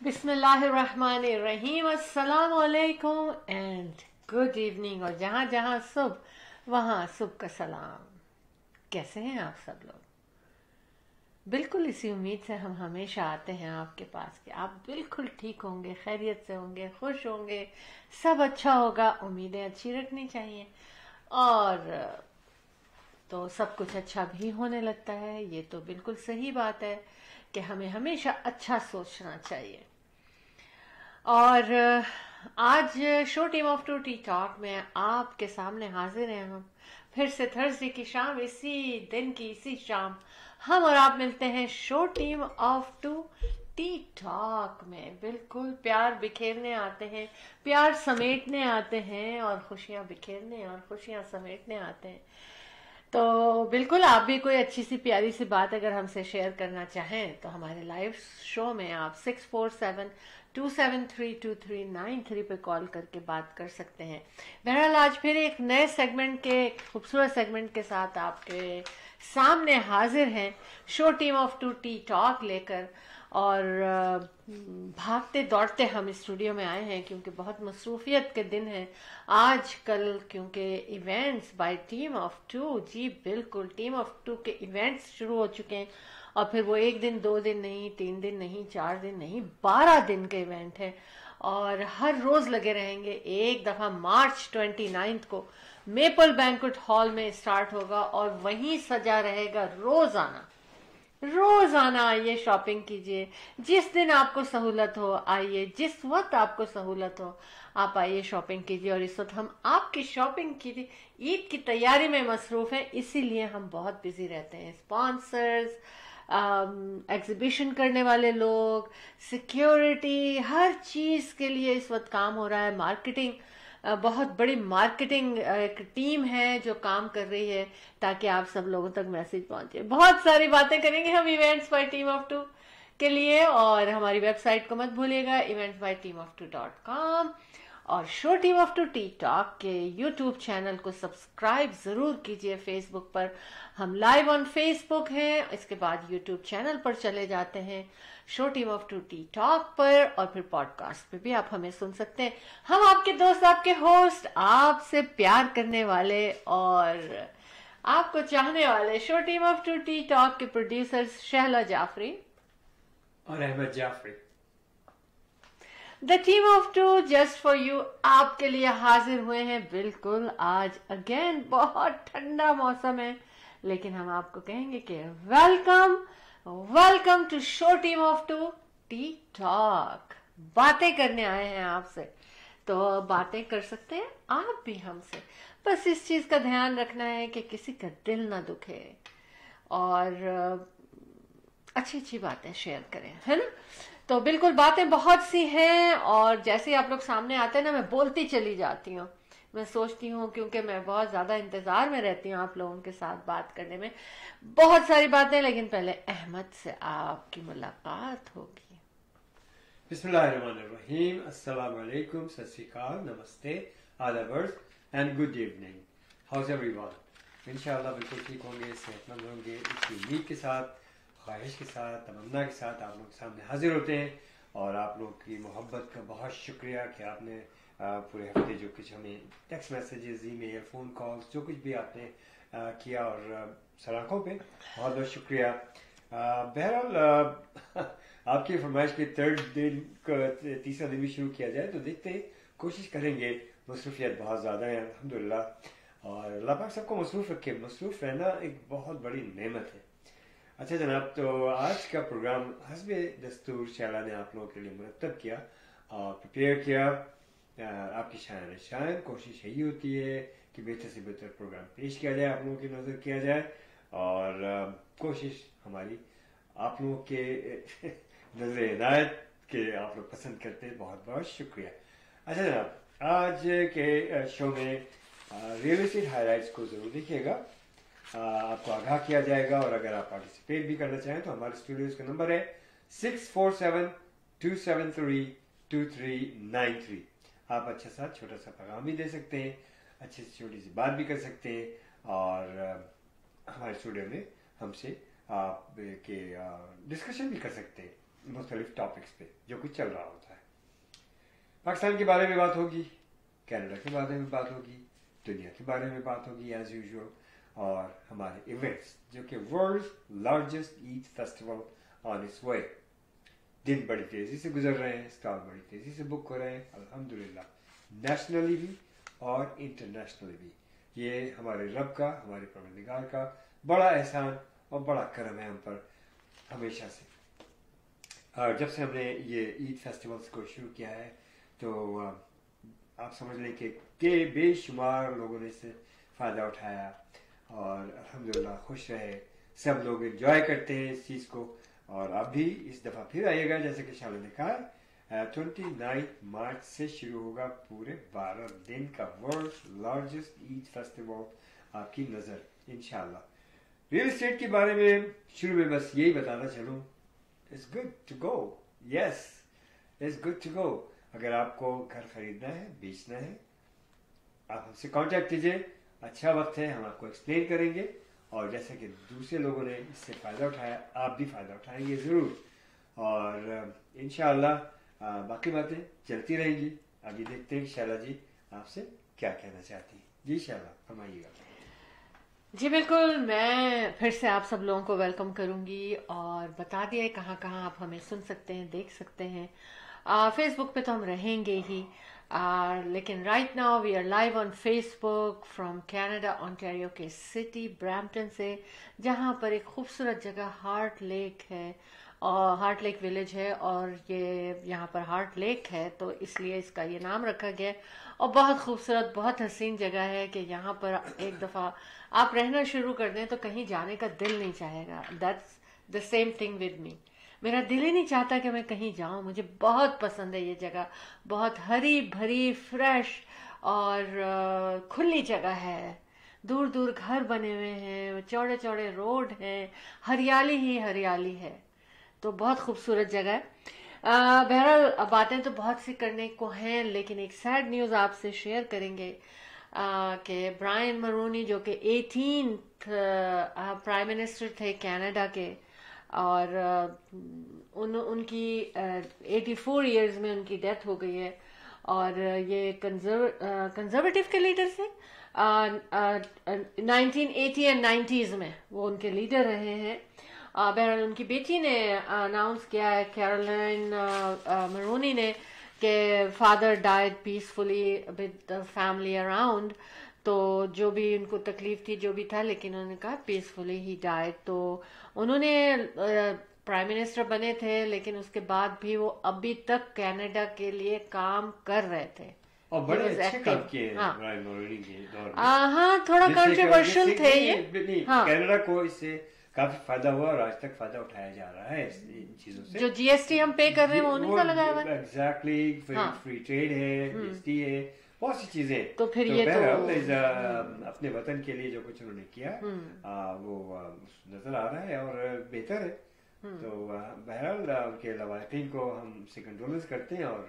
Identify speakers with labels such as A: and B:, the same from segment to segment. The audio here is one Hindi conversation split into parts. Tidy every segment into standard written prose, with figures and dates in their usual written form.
A: बिस्मिल्लाहिर्रहमानिर्रहीम, अस्सलाम वालेकुम एंड गुड इवनिंग। और जहाँ जहाँ सुबह वहाँ सुबह का सलाम। कैसे हैं आप सब लोग? बिल्कुल इसी उम्मीद से हम हमेशा आते हैं आपके पास कि आप बिल्कुल ठीक होंगे, खैरियत से होंगे, खुश होंगे, सब अच्छा होगा। उम्मीदें अच्छी रखनी चाहिए और तो सब कुछ अच्छा भी होने लगता है। ये तो बिल्कुल सही बात है कि हमें हमेशा अच्छा सोचना चाहिए। और आज show team of two T talk में आपके सामने हाजिर हैं हम फिर से थर्सडे की शाम, इसी दिन की इसी शाम हम और आप मिलते हैं show team of two T talk में। बिल्कुल प्यार बिखेरने आते हैं, प्यार समेटने आते हैं और खुशियां बिखेरने और खुशियां समेटने आते हैं। तो बिल्कुल आप भी कोई अच्छी सी प्यारी सी बात अगर हमसे शेयर करना चाहें तो हमारे लाइव शो में आप 647-273-2393 पे कॉल करके बात कर सकते हैं। बहरहाल आज फिर एक नए सेगमेंट के खूबसूरत सेगमेंट के साथ आपके सामने हाजिर हैं show team of two T talk लेकर। और भागते दौड़ते हम स्टूडियो में आए हैं क्योंकि बहुत मसरूफियत के दिन हैं आज कल, क्योंकि events by team of two, जी बिल्कुल टीम ऑफ टू के इवेंट्स शुरू हो चुके हैं। और फिर वो एक दिन, दो दिन नहीं, तीन दिन नहीं, चार दिन नहीं, 12 दिन के इवेंट है और हर रोज लगे रहेंगे। एक दफा मार्च 29 को मेपल बैंक्वेट हॉल में स्टार्ट होगा और वहीं सजा रहेगा रोजाना। रोजाना आइए, शॉपिंग कीजिए, जिस दिन आपको सहूलत हो आइए, जिस वक्त आपको सहूलत हो आप आइए, शॉपिंग कीजिए। और इस वक्त हम आपकी शॉपिंग की ईद की तैयारी में मसरूफ हैं, इसीलिए हम बहुत बिजी रहते हैं। स्पॉन्सर्स, एग्जीबिशन करने वाले लोग, सिक्योरिटी, हर चीज के लिए इस वक्त काम हो रहा है। मार्केटिंग, बहुत बड़ी मार्केटिंग एक टीम है जो काम कर रही है ताकि आप सब लोगों तक मैसेज पहुंचे। बहुत सारी बातें करेंगे हम events by team of two के लिए। और हमारी वेबसाइट को मत भूलिएगा, eventsbyteamof2.com। और show team of two T talk के यूट्यूब चैनल को सब्सक्राइब जरूर कीजिए। फेसबुक पर हम लाइव ऑन फेसबुक हैं, इसके बाद यूट्यूब चैनल पर चले जाते हैं show team of two T talk पर, और फिर पॉडकास्ट पे भी आप हमें सुन सकते हैं। हम आपके दोस्त, आपके होस्ट, आपसे प्यार करने वाले और आपको चाहने वाले show team of two T talk के प्रोड्यूसर्स शहला जाफरी
B: और Ahmad Jafri,
A: the team of two just for you आपके लिए हाजिर हुए हैं। बिल्कुल आज अगेन बहुत ठंडा मौसम है, लेकिन हम आपको कहेंगे कि welcome welcome to show team of two T talk. बातें करने आए हैं आपसे, तो बातें कर सकते हैं आप भी हमसे। बस इस चीज का ध्यान रखना है कि किसी का दिल ना दुखे और अच्छी अच्छी बातें शेयर करें, है ना। तो बिल्कुल बातें बहुत सी हैं और जैसे ही आप लोग सामने आते हैं ना, मैं बोलती चली जाती हूँ। मैं सोचती हूँ, क्योंकि मैं बहुत ज्यादा इंतजार में रहती हूँ आप लोगों के साथ बात करने में, बहुत सारी बातें। लेकिन पहले अहमद से आपकी मुलाकात होगी।
B: बिस्मिल्लाहिर्रहमानिर्रहीम, अस्सलाम वालेकुम, सत श्री अकाल, नमस्ते, आदाब and good evening. House everyone? इंशाल्लाह बिल्कुल ठीक होंगे, सेहतमंद होंगे। इसी उम्मीद के साथ, ख्वाहिश के साथ, तमन्ना के साथ आप लोग सामने हाजिर होते हैं। और आप लोग की मोहब्बत का बहुत शुक्रिया कि आपने पूरे हफ्ते जो कुछ हमें text messages, email, phone calls, जो कुछ भी आपने किया, और सलाखों पे बहुत बहुत शुक्रिया। बहरहाल आपकी फरमाइश के थर्ड दिन का तीसरा दिन भी शुरू किया जाए तो देखते हैं, कोशिश करेंगे। मसरूफियत बहुत ज़्यादा है अल्हम्दुलिल्लाह, और अल्लाह पाक सबको मसरूफ़ रखे। मसरूफ़ रहना एक बहुत बड़ी नेमत है। अच्छा जनाब, तो आज का प्रोग्राम हस्बे दस्तूर शैला ने आप लोगों के लिए मुरतब किया और प्रिपेयर किया। आपकी शान कोशिश यही होती है कि बेहतर से बेहतर प्रोग्राम पेश किया जाए, आप लोगों की नज़र किया जाए, और कोशिश हमारी आप लोगों के नजर हिदायत के आप लोग पसंद करते हैं। बहुत बहुत शुक्रिया। अच्छा जनाब, आज के शो में रियल एस्टेट हाईलाइट्स को ज़रूर देखिएगा, आपको आगाह किया जाएगा। और अगर आप पार्टिसिपेट भी करना चाहें तो हमारे स्टूडियोज का नंबर है 647-273-2393। आप अच्छा सा छोटा सा पैगाम भी दे सकते हैं, अच्छी सी छोटी सी बात भी कर सकते हैं, और हमारे स्टूडियो में हमसे आप के डिस्कशन भी कर सकते हैं। मुख्तलिफ टॉपिक्स पे जो कुछ चल रहा होता है। पाकिस्तान के बारे में बात होगी, कनाडा के बारे में बात होगी, दुनिया के बारे में बात होगी एज यूजुअल, और हमारे इवेंट्स जो कि world largest Eid festival on its way. दिन बड़ी तेजी से गुजर रहे हैं, स्टॉल बड़ी तेजी से बुक हो रहे हैं अल्हम्दुलिल्लाह, नेशनली भी और इंटरनेशनली भी। ये हमारे रब का, हमारे परवरदिगार का बड़ा एहसान और बड़ा करम है हम पर हमेशा से। और जब से हमने ये ईद फेस्टिवल्स को शुरू किया है तो आप समझ लें कि बेशुमार लोगों ने इससे फ़ायदा उठाया और अल्हम्दुलिल्लाह खुश रहे, सब लोग एंजॉय करते हैं इस चीज़ को। और आप भी इस दफ़ा फिर आइएगा, जैसे कि शाला ने कहा 29 मार्च से शुरू होगा पूरे 12 दिन का वर्ल्ड लार्जेस्ट ईद फेस्टिवल आपकी नज़र इंशाल्लाह। रियल एस्टेट के बारे में शुरू में बस यही बताना चलूँ, it's good to go, yes it's good to go. अगर आपको घर खरीदना है, बेचना है, आप हमसे कांटेक्ट कीजिए, अच्छा वक्त है, हम आपको एक्सप्लेन करेंगे। और जैसे कि दूसरे लोगों ने इससे फ़ायदा उठाया, आप भी फ़ायदा उठाएंगे ज़रूर। और इंशाअल्लाह बाकी बातें चलती रहेंगी। अभी देखते हैं शैला जी आपसे क्या कहना चाहती हैं। जी शैला फरमाइएगा।
A: जी बिल्कुल, मैं फिर से आप सब लोगों को वेलकम करूंगी और बता दिया कहाँ कहाँ आप हमें सुन सकते हैं, देख सकते हैं। फेसबुक पे तो हम रहेंगे ही, लेकिन right now we are live on Facebook from Canada Ontario के सिटी ब्रैम्पटन से, जहाँ पर एक खूबसूरत जगह हार्ट लेक है और हार्ट लेक विलेज है, और ये यहाँ पर हार्ट लेक है तो इसलिए इसका ये नाम रखा गया। और बहुत खूबसूरत, बहुत हसीन जगह है कि यहाँ पर एक दफ़ा आप रहना शुरू कर दें तो कहीं जाने का दिल नहीं चाहेगा। That's the same thing with me. मेरा दिल ही नहीं चाहता कि मैं कहीं जाऊं। मुझे बहुत पसंद है ये जगह, बहुत हरी भरी, फ्रेश और खुली जगह है। दूर दूर घर बने हुए हैं, चौड़े चौड़े रोड हैं, हरियाली ही हरियाली है, तो बहुत खूबसूरत जगह है। बहरहाल बातें तो बहुत सी करने को हैं, लेकिन एक सैड न्यूज़ आपसे शेयर करेंगे कि ब्रायन मरोनी जो कि 18th प्राइम मिनिस्टर थे कनाडा के, और उनकी 84 इयर्स में उनकी डेथ हो गई है। और ये कंजर्वेटिव के लीडर थे, 1980 एंड 90s में वो उनके लीडर रहे हैं। बहरहाल उनकी बेटी ने अनाउंस किया है, कैरोलाइन मरोनी ने, कि father died peacefully with the family around. तो जो भी उनको तकलीफ थी, जो भी था, लेकिन उन्होंने कहा पीसफुली ही डाइड। तो उन्होंने प्राइम मिनिस्टर बने थे, लेकिन उसके बाद भी वो अभी तक कनाडा के लिए काम कर रहे थे
B: और बड़े अच्छे काम किए हैं ब्रायन मरोनी के दौर में।
A: हाँ, थोड़ा कंट्रोवर्शियल थे ये। हाँ,
B: कनाडा को इससे काफी फायदा हुआ और आज तक फायदा उठाया जा रहा है इन चीजों से।
A: जो जीएसटी हम पे कर रहे हैं वो उन्हीं का लगाया हुआ है।
B: एग्जैक्टली, फ्री ट्रेड है, जीएसटी है, बहुत सी चीजें।
A: तो फिर ये
B: अपने वतन के लिए जो कुछ उन्होंने किया वो नजर आ रहा है और बेहतर है। तो बहरहाल उनके लवाकिन को हम कंडोलेंस करते हैं और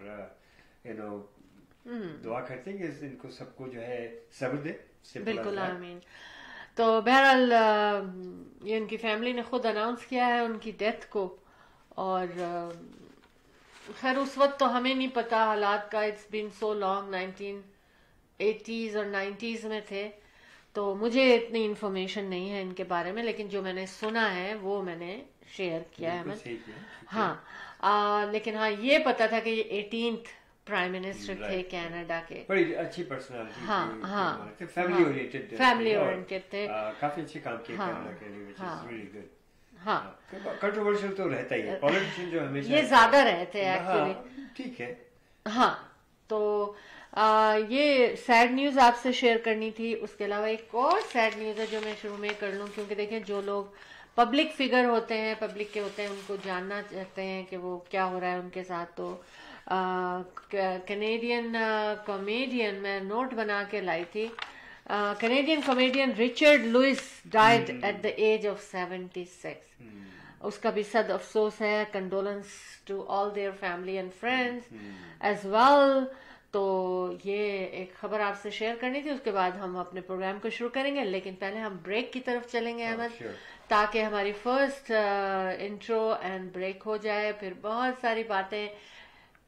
B: दुआ करते हैं कि इनको सबको जो है सब्र दे।
A: बिल्कुल, आमीन। तो बहरहाल ये उनकी फैमिली ने खुद अनाउंस किया है उनकी डेथ को। और खैर उस वक्त तो हमें नहीं पता हालात का, it's been so long, 1980s और 90s में थे, तो मुझे इतनी इन्फॉर्मेशन नहीं है इनके बारे में, लेकिन जो मैंने सुना है वो मैंने शेयर किया है। मैं हाँ, लेकिन हाँ ये पता था कि ये 18th प्राइम मिनिस्टर थे कनाडा के।
B: बड़ी अच्छी पर्सनालिटी।
A: हाँ,
B: फैमिली
A: ओरिएंटेड थे,
B: काफी अच्छे काम किए कनाडा के लिए, व्हिच इज रियली गुड।
A: हाँ,
B: कंट्रोवर्शियल तो रहता ही है, पॉलिटिशियन जो हमेशा
A: ये ज्यादा रहते हैं एक्चुअली।
B: ठीक है।
A: हाँ, तो ये सैड न्यूज आपसे शेयर करनी थी। उसके अलावा एक और सैड न्यूज है जो मैं शुरू में कर लूं, क्योंकि देखें जो लोग पब्लिक फिगर होते हैं, पब्लिक के होते हैं, उनको जानना चाहते हैं कि वो क्या हो रहा है उनके साथ। तो कैनेडियन कॉमेडियन, मैं नोट बना के लाई थी, Canadian comedian Richard Lewis died at the age of 76। उसका भी सद अफसोस है, condolence to all their family and friends as well. तो ये एक खबर आपसे शेयर करनी थी, उसके बाद हम अपने प्रोग्राम को शुरू करेंगे, लेकिन पहले हम ब्रेक की तरफ चलेंगे अहमद, ताकि हमारी फर्स्ट इंट्रो एंड ब्रेक हो जाए। फिर बहुत सारी बातें,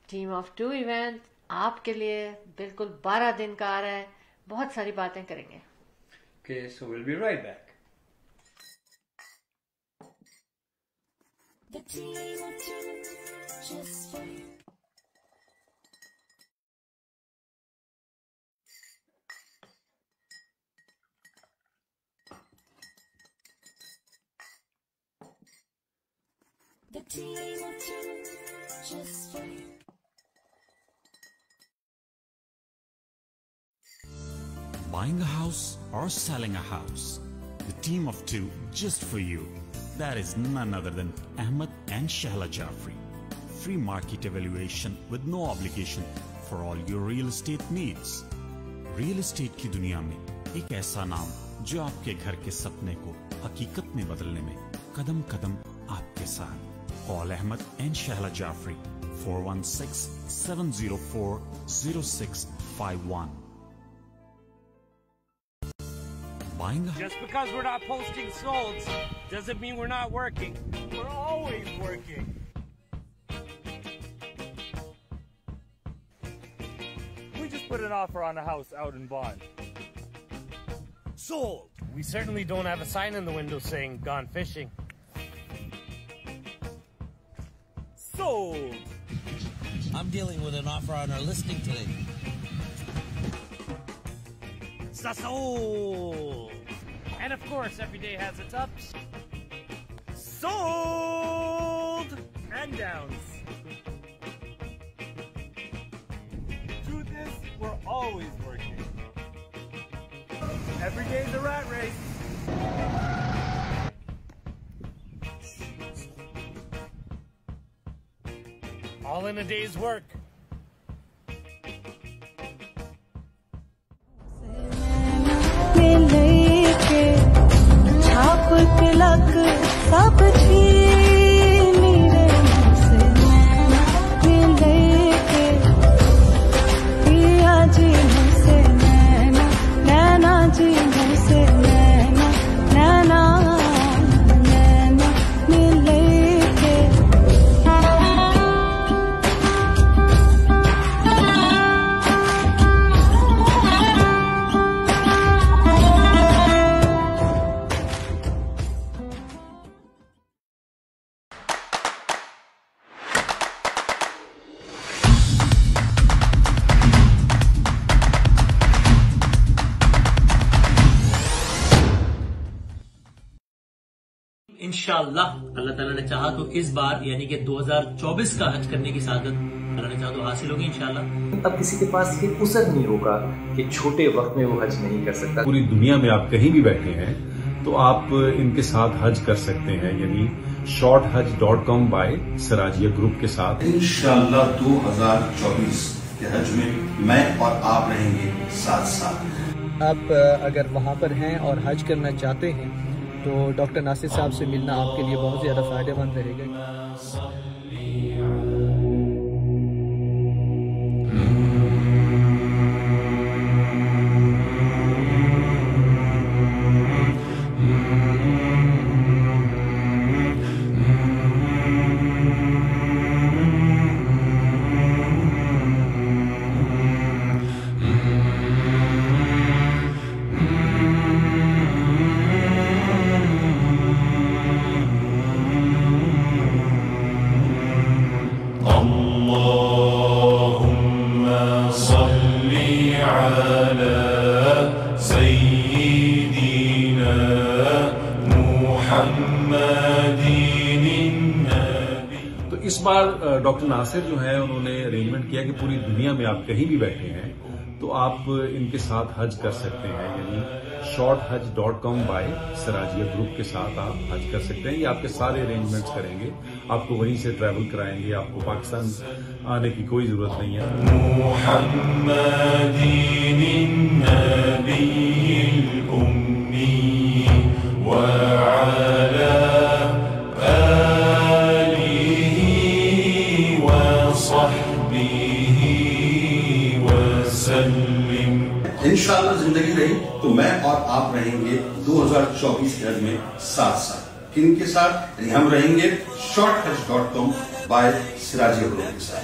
A: टीम ऑफ टू इवेंट आपके लिए बिल्कुल 12 दिन का आ रहा है, बहुत सारी बातें करेंगे।
B: Okay, so we'll be right back.
C: The team of two, just for you. The team of two, just for you.
D: Buying a house or selling a house, the team of two just for you. That is none other than Ahmed and Shahla Jafri. Free market evaluation with no obligation for all your real estate needs. Real estate की दुनिया में एक ऐसा नाम जो आपके घर के सपने को हकीकत में बदलने में कदम कदम आपके साथ। Call Ahmed and Shahla Jafri 416-704-0651.
E: Just because we're not posting solds doesn't mean we're not working. We're always working. We just put an offer on a house out in Bond. Sold! We certainly don't have a sign in the window saying gone fishing. Sold!
F: I'm dealing with an offer on our listing today.
E: Sold! And of course, every day has its ups. Sold! And downs. Truth is, we're always working. Every day's a rat race. All in a day's work.
C: सब छीनी रे मुझसे लेके पिया जी मुझसे नैना, नैना जी मुझसे नैना, नैना नैना मिले के।
F: इंशाअल्लाह अल्लाह ताला ने चाहा तो इस बार यानी कि 2024 का हज करने की सादत अल्लाह ने चाहा तो हासिल होगी इंशाअल्लाह।
G: अब किसी के पास ये उसर नहीं होगा कि छोटे वक्त में वो हज नहीं कर सकता।
H: पूरी दुनिया में आप कहीं भी बैठे हैं तो आप इनके साथ हज कर सकते हैं, यानी shorthaj.com बाय सराजिया ग्रुप के साथ।
I: इंशाअल्लाह 2024 के हज में मैं और आप रहेंगे साथ साथ।
J: आप अगर वहाँ पर हैं और हज करना चाहते हैं तो डॉक्टर नासिर साहब से मिलना आपके लिए बहुत ज़्यादा फ़ायदेमंद रहेगा।
H: तो इस बार डॉक्टर नासिर जो है उन्होंने अरेंजमेंट किया कि पूरी दुनिया में आप कहीं भी बैठे हैं तो आप इनके साथ हज कर सकते हैं, यानी shorthaj.com बाय सराजिया ग्रुप के साथ आप हज कर सकते हैं। ये आपके सारे अरेंजमेंट्स करेंगे, आपको वहीं से ट्रैवल कराएंगे, आपको पाकिस्तान आने की कोई जरूरत नहीं है।
I: इंशाअल्लाह जिंदगी रही तो मैं और आप रहेंगे 2024 के हज में साथ साथ। किनके साथ? यानी हम रहेंगे shorthaj.com बाय सिराजिया ग्रुप के साथ।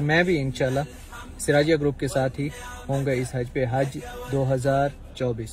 J: मैं भी इंशाल्लाह सिराजिया ग्रुप के साथ ही होंगे इस हज पे, हज 2024।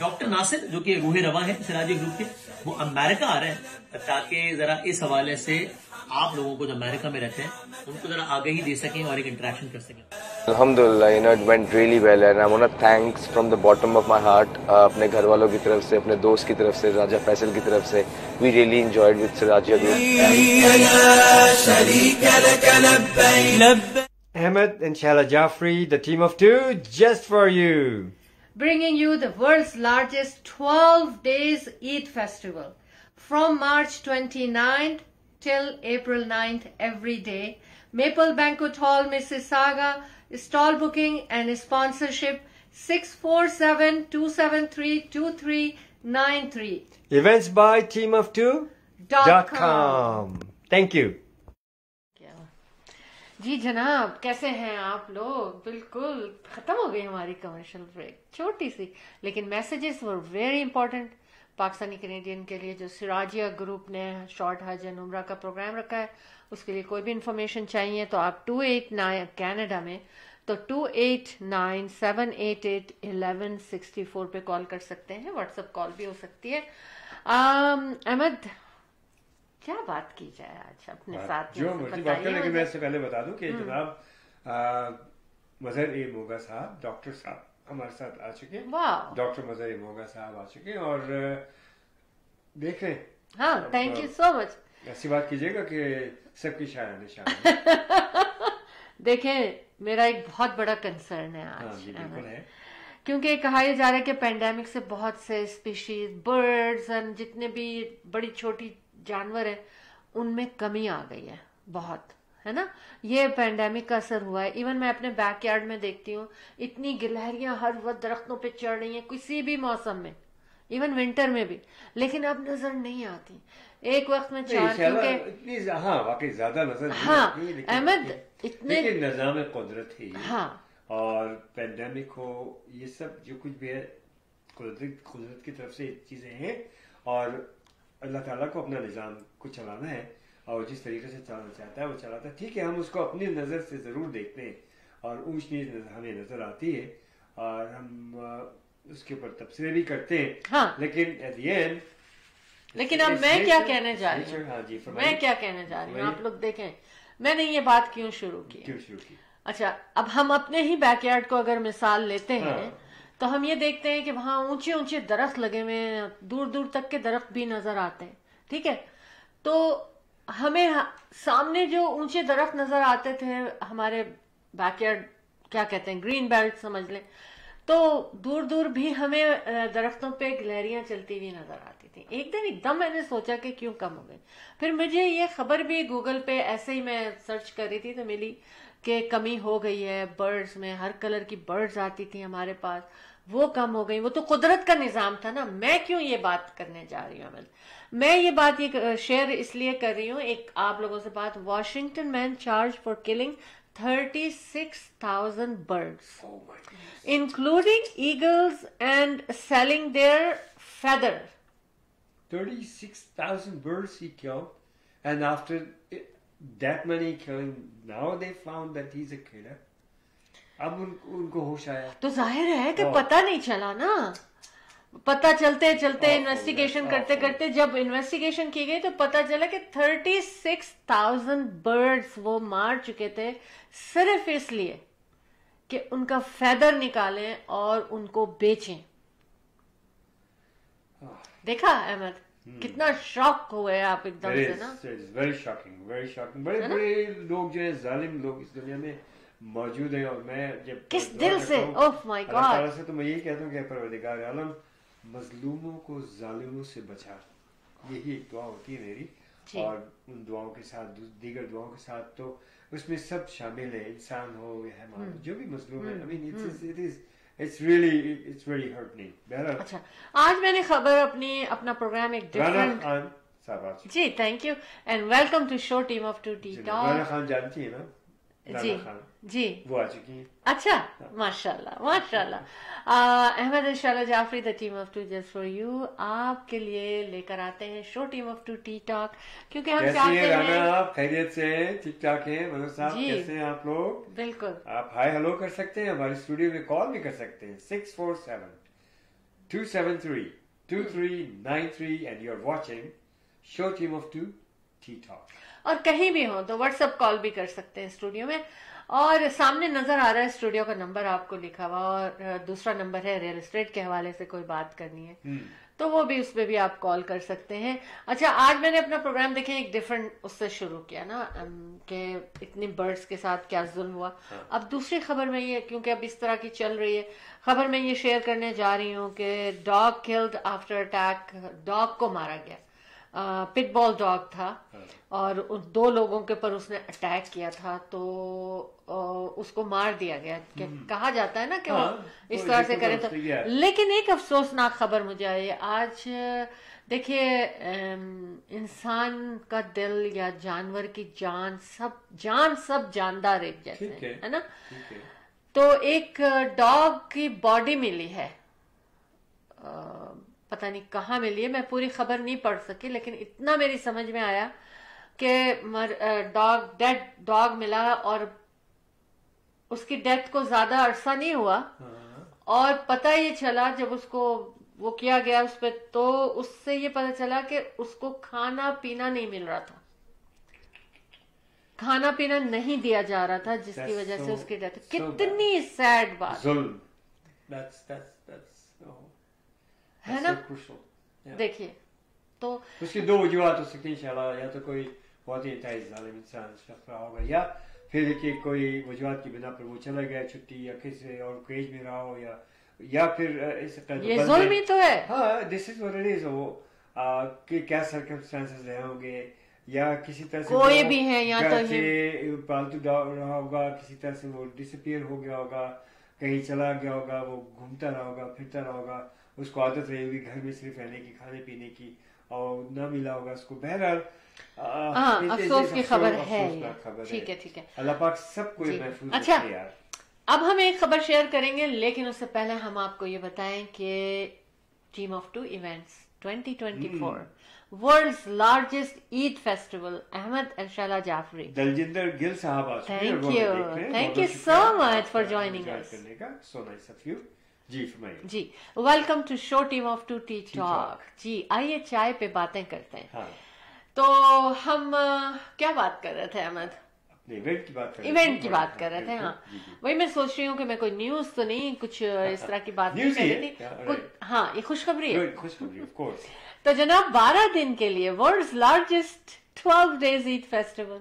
F: डॉक्टर नासिर जो कि रूहे रवा है सिराजिया ग्रुप के, वो अमेरिका आ रहे हैं ताकि जरा इस हवाले से आप लोगों को जो अमेरिका में रहते हैं उनको जरा आगाही दे सकें और एक इंटरेक्शन कर सकें।
K: Alhamdulillah, it went really well and I want to thanks from the bottom of my heart अपने घर वालों की तरफ से, अपने दोस्त की तरफ से, राजा फैसल की तरफ से। We really enjoyed with Sirajia Group.
B: Ahmed and Shahla Jaffrey, the team of two, just for you.
A: Bringing you the world's largest 12 days Eid festival from March 29th till April 9th every day. Maple Banquet Hall, Mississauga. Stall booking and sponsorship 647-273-2393.
B: Events by teamof2.com. Thank you.
A: जी जनाब, कैसे हैं आप लोग? बिल्कुल खत्म हो गई हमारी कमर्शियल ब्रेक, छोटी सी, लेकिन messages were very important Pakistani Canadian के लिए। जो सिराजिया ग्रुप ने शॉर्ट हज एंड उम्रा का प्रोग्राम रखा है, उसके लिए कोई भी इंफॉर्मेशन चाहिए तो आप 289 कनाडा में तो 289-788-1164 पे कॉल कर सकते हैं। व्हाट्सएप कॉल भी हो सकती है। अहमद, क्या बात की जाए आज अपने साथ?
B: जो मुझे बात करने के मैं इससे पहले बता दूं कि जनाब मजहर ए मोगा साहब, डॉक्टर साहब हमारे साथ आ चुके हैं। डॉक्टर मजहर ए मोगा साहब आ चुके हैं और देख रहे हैं।
A: हाँ, थैंक यू सो मच।
B: ऐसी बात कीजिएगा कि सबकी शायद निशान।
A: देखें, मेरा एक बहुत बड़ा कंसर्न है आज।
B: जी बिल्कुल है,
A: क्योंकि कहा जा रहा है कि पेंडेमिक से बहुत से स्पीशीज, बर्ड्स एंड जितने भी बड़ी छोटी जानवर है उनमें कमी आ गई है बहुत, है ना। ये पेंडेमिक का असर हुआ है। इवन मैं अपने बैकयार्ड में देखती हूँ, इतनी गिलहरियां हर वक्त दरख्तों पे चढ़ रही हैं किसी भी मौसम में, इवन विंटर में भी, लेकिन अब नजर नहीं आती। एक वक्त में चार, क्योंकि
B: हाँ वाकई ज्यादा नजर
A: हाँ अहमद इतने
B: निजाम कुदरत ही,
A: हाँ,
B: और पेंडेमिक हो, ये सब जो कुछ भी है कुदरत की तरफ से चीजें हैं और अल्लाह ताला को अपना निजाम को चलाना है और जिस तरीके से चलाना चाहता है वो चलाता है। ठीक है, हम उसको अपनी नजर से जरूर देखते हैं और ऊंच नीच हमें नजर आती है और हम उसके ऊपर तबसरे भी करते हैं।
A: हाँ,
B: लेकिन एट द एंड,
A: लेकिन अब मैं क्या कहने जा रही हूँ, मैं क्या कहने जा रही हूँ, आप लोग देखें मैंने ये बात क्यों शुरू की। अच्छा, अब हम अपने ही बैकयार्ड को अगर मिसाल लेते हैं तो हम ये देखते हैं कि वहां ऊंचे ऊंचे दरख्त लगे हुए हैं, दूर दूर तक के दरख्त भी नजर आते हैं। ठीक है, तो हमें सामने जो ऊंचे दरख्त नजर आते थे, हमारे बैकयार्ड क्या कहते हैं, ग्रीन बेल्ट समझ लें, तो दूर दूर भी हमें दरख्तों पे गिलहरियां चलती हुई नजर आती थी। एक दिन एकदम मैंने सोचा कि क्यों कम हो गई। फिर मुझे ये खबर भी गूगल पे ऐसे ही मैं सर्च कर रही थी तो मिली कि कमी हो गई है बर्ड्स में, हर कलर की बर्ड्स आती थी हमारे पास, वो कम हो गई। वो तो कुदरत का निजाम था ना। मैं क्यों ये बात करने जा रही हूँ? मैं ये बात ये शेयर इसलिए कर रही हूँ, एक आप लोगों से बात, Washington man charge for killing 36,000 birds, including eagles, and selling their feather.
B: 36,000 birds he killed, and after that many killing, now they found that he's a killer. अब उनको होश आया
A: तो जाहिर है कि पता नहीं चला ना। पता चलते चलते इन्वेस्टिगेशन करते करते जब इन्वेस्टिगेशन की गई तो पता चला कि 36,000 बर्ड्स वो मार चुके थे सिर्फ इसलिए कि उनका फेदर निकालें और उनको बेचें। देखा अहमद, कितना शॉक हुए आप एकदम से ना।
B: Very shocking, very shocking. बड़े बड़े लोग जो है, जालिम लोग इस दुनिया में मौजूद हैं और मैं जब
A: किस दिल से, ओह माय गॉड,
B: से तो मैं यही कहता हूँ कि परवरदिगार आलम मजलूमों को जालिमों से बचा, यही एक दुआ होती है मेरी। और उन दुआओं के साथ दीगर दुआओं के साथ, तो उसमें सब शामिल है, इंसान हो या हैवान जो भी मसलूम है। I mean it's really hurting.
A: अच्छा, आज मैंने खबर अपना प्रोग्राम एक डिफरेंट जी, thank you and welcome to show team of 2T talk.
B: Rana Khan जानती है ना?
A: जी जी,
B: वो आ चुकी है।
A: अच्छा, माशाल्लाह माशाल्लाह। Ahmad and Shaila Jafri, the team of 2 just for you, आपके लिए लेकर आते हैं show team of 2T talk, क्योंकि हम चाहते हैं
B: राना, आप खैरियत से ठीक ठाक हैं? मनोज साहब कैसे हैं आप लोग?
A: बिल्कुल,
B: आप हाय हेलो कर सकते हैं, हमारे स्टूडियो में कॉल भी कर सकते हैं 647-273-2393 and you are watching show team of 2T talk.
A: और कहीं भी हो तो व्हाट्सएप कॉल भी कर सकते हैं स्टूडियो में, और सामने नजर आ रहा है स्टूडियो का नंबर आपको लिखा हुआ, और दूसरा नंबर है रियल एस्टेट के हवाले से कोई बात करनी है तो वो भी, उस पर भी आप कॉल कर सकते हैं। अच्छा, आज मैंने अपना प्रोग्राम देखें एक डिफरेंट उससे शुरू किया ना, कि इतने बर्ड्स के साथ क्या जुल्म हुआ। अब दूसरी खबर में ये, क्योंकि अब इस तरह की चल रही है खबर, में ये शेयर करने जा रही हूँ कि dog killed after attack, dog को मारा गया, पिटबॉल डॉग था और उन 2 लोगों के पर उसने अटैक किया था, तो उसको मार दिया गया। कहा जाता है ना कि वो इस तरह से करें तो, लेकिन एक अफसोसनाक खबर मुझे आई आज। देखिए, इंसान का दिल या जानवर की जान सब जानदार एक जैसे है ना। तो एक डॉग की बॉडी मिली है, पता नहीं कहाँ मिली है, मैं पूरी खबर नहीं पढ़ सकी, लेकिन इतना मेरी समझ में आया कि डेड डॉग मिला और उसकी डेथ को ज्यादा अरसा नहीं हुआ, और पता ये चला जब उसको वो किया गया उस पे, तो उससे ये पता चला कि उसको खाना पीना नहीं मिल रहा था, खाना पीना नहीं दिया जा रहा था, जिसकी वजह से उसकी डेथ। कितनी सैड बात है ना। देखिए, तो
B: उसकी 2 वजूहत हो सकती हैं, या तो कोई बहुत ही जालिम इंसान रहा होगा, या फिर कि कोई वजूहत की बिना पर वो चला गया छुट्टी, या किसी और केज में रहा हो, या फिर
A: ये जुल्म ही तो है।
B: हाँ, this is what it is. वो कि क्या सर्कमस्टेंसेस रहे होंगे, या किसी तरह से
A: कोई भी है, या तो
B: पालतू डॉग रहा होगा, किसी तरह से वो डिसअपीयर हो गया होगा, कहीं चला गया होगा, वो घूमता रहा होगा, फिरता रहा होगा, उसको आदत रही होगी घर में सिर्फ रहने की, खाने पीने की, और ना मिला होगा उसको। बहरहाल
A: अफसोस की खबर है। ठीक है, ठीक है,
B: अल्लाह पाक सबको महफूज
A: अच्छा,
B: रखे यार।
A: अब हम एक खबर शेयर करेंगे, लेकिन उससे पहले हम आपको ये बताएं कि team of 2 events 2024 world's largest Eid festival, Ahmad and Shaila Jafri,
B: Daljinder Gill sahab,
A: thank you so much for joining us.
B: So nice of you. जी,
A: welcome to show team of 2T talk. जी, आइए चाय पे बातें करते हैं।
B: हाँ।
A: तो हम क्या बात कर रहे थे अहमद?
B: इवेंट की बात
A: कर रहे थे। हाँ, वही मैं सोच रही हूँ कि मैं कोई न्यूज तो नहीं, कुछ इस तरह की बात नहीं कर रही थी। हाँ, ये खुशखबरी है।
B: Of course.
A: तो जनाब, 12 दिन के लिए world's largest 12 days Eid festival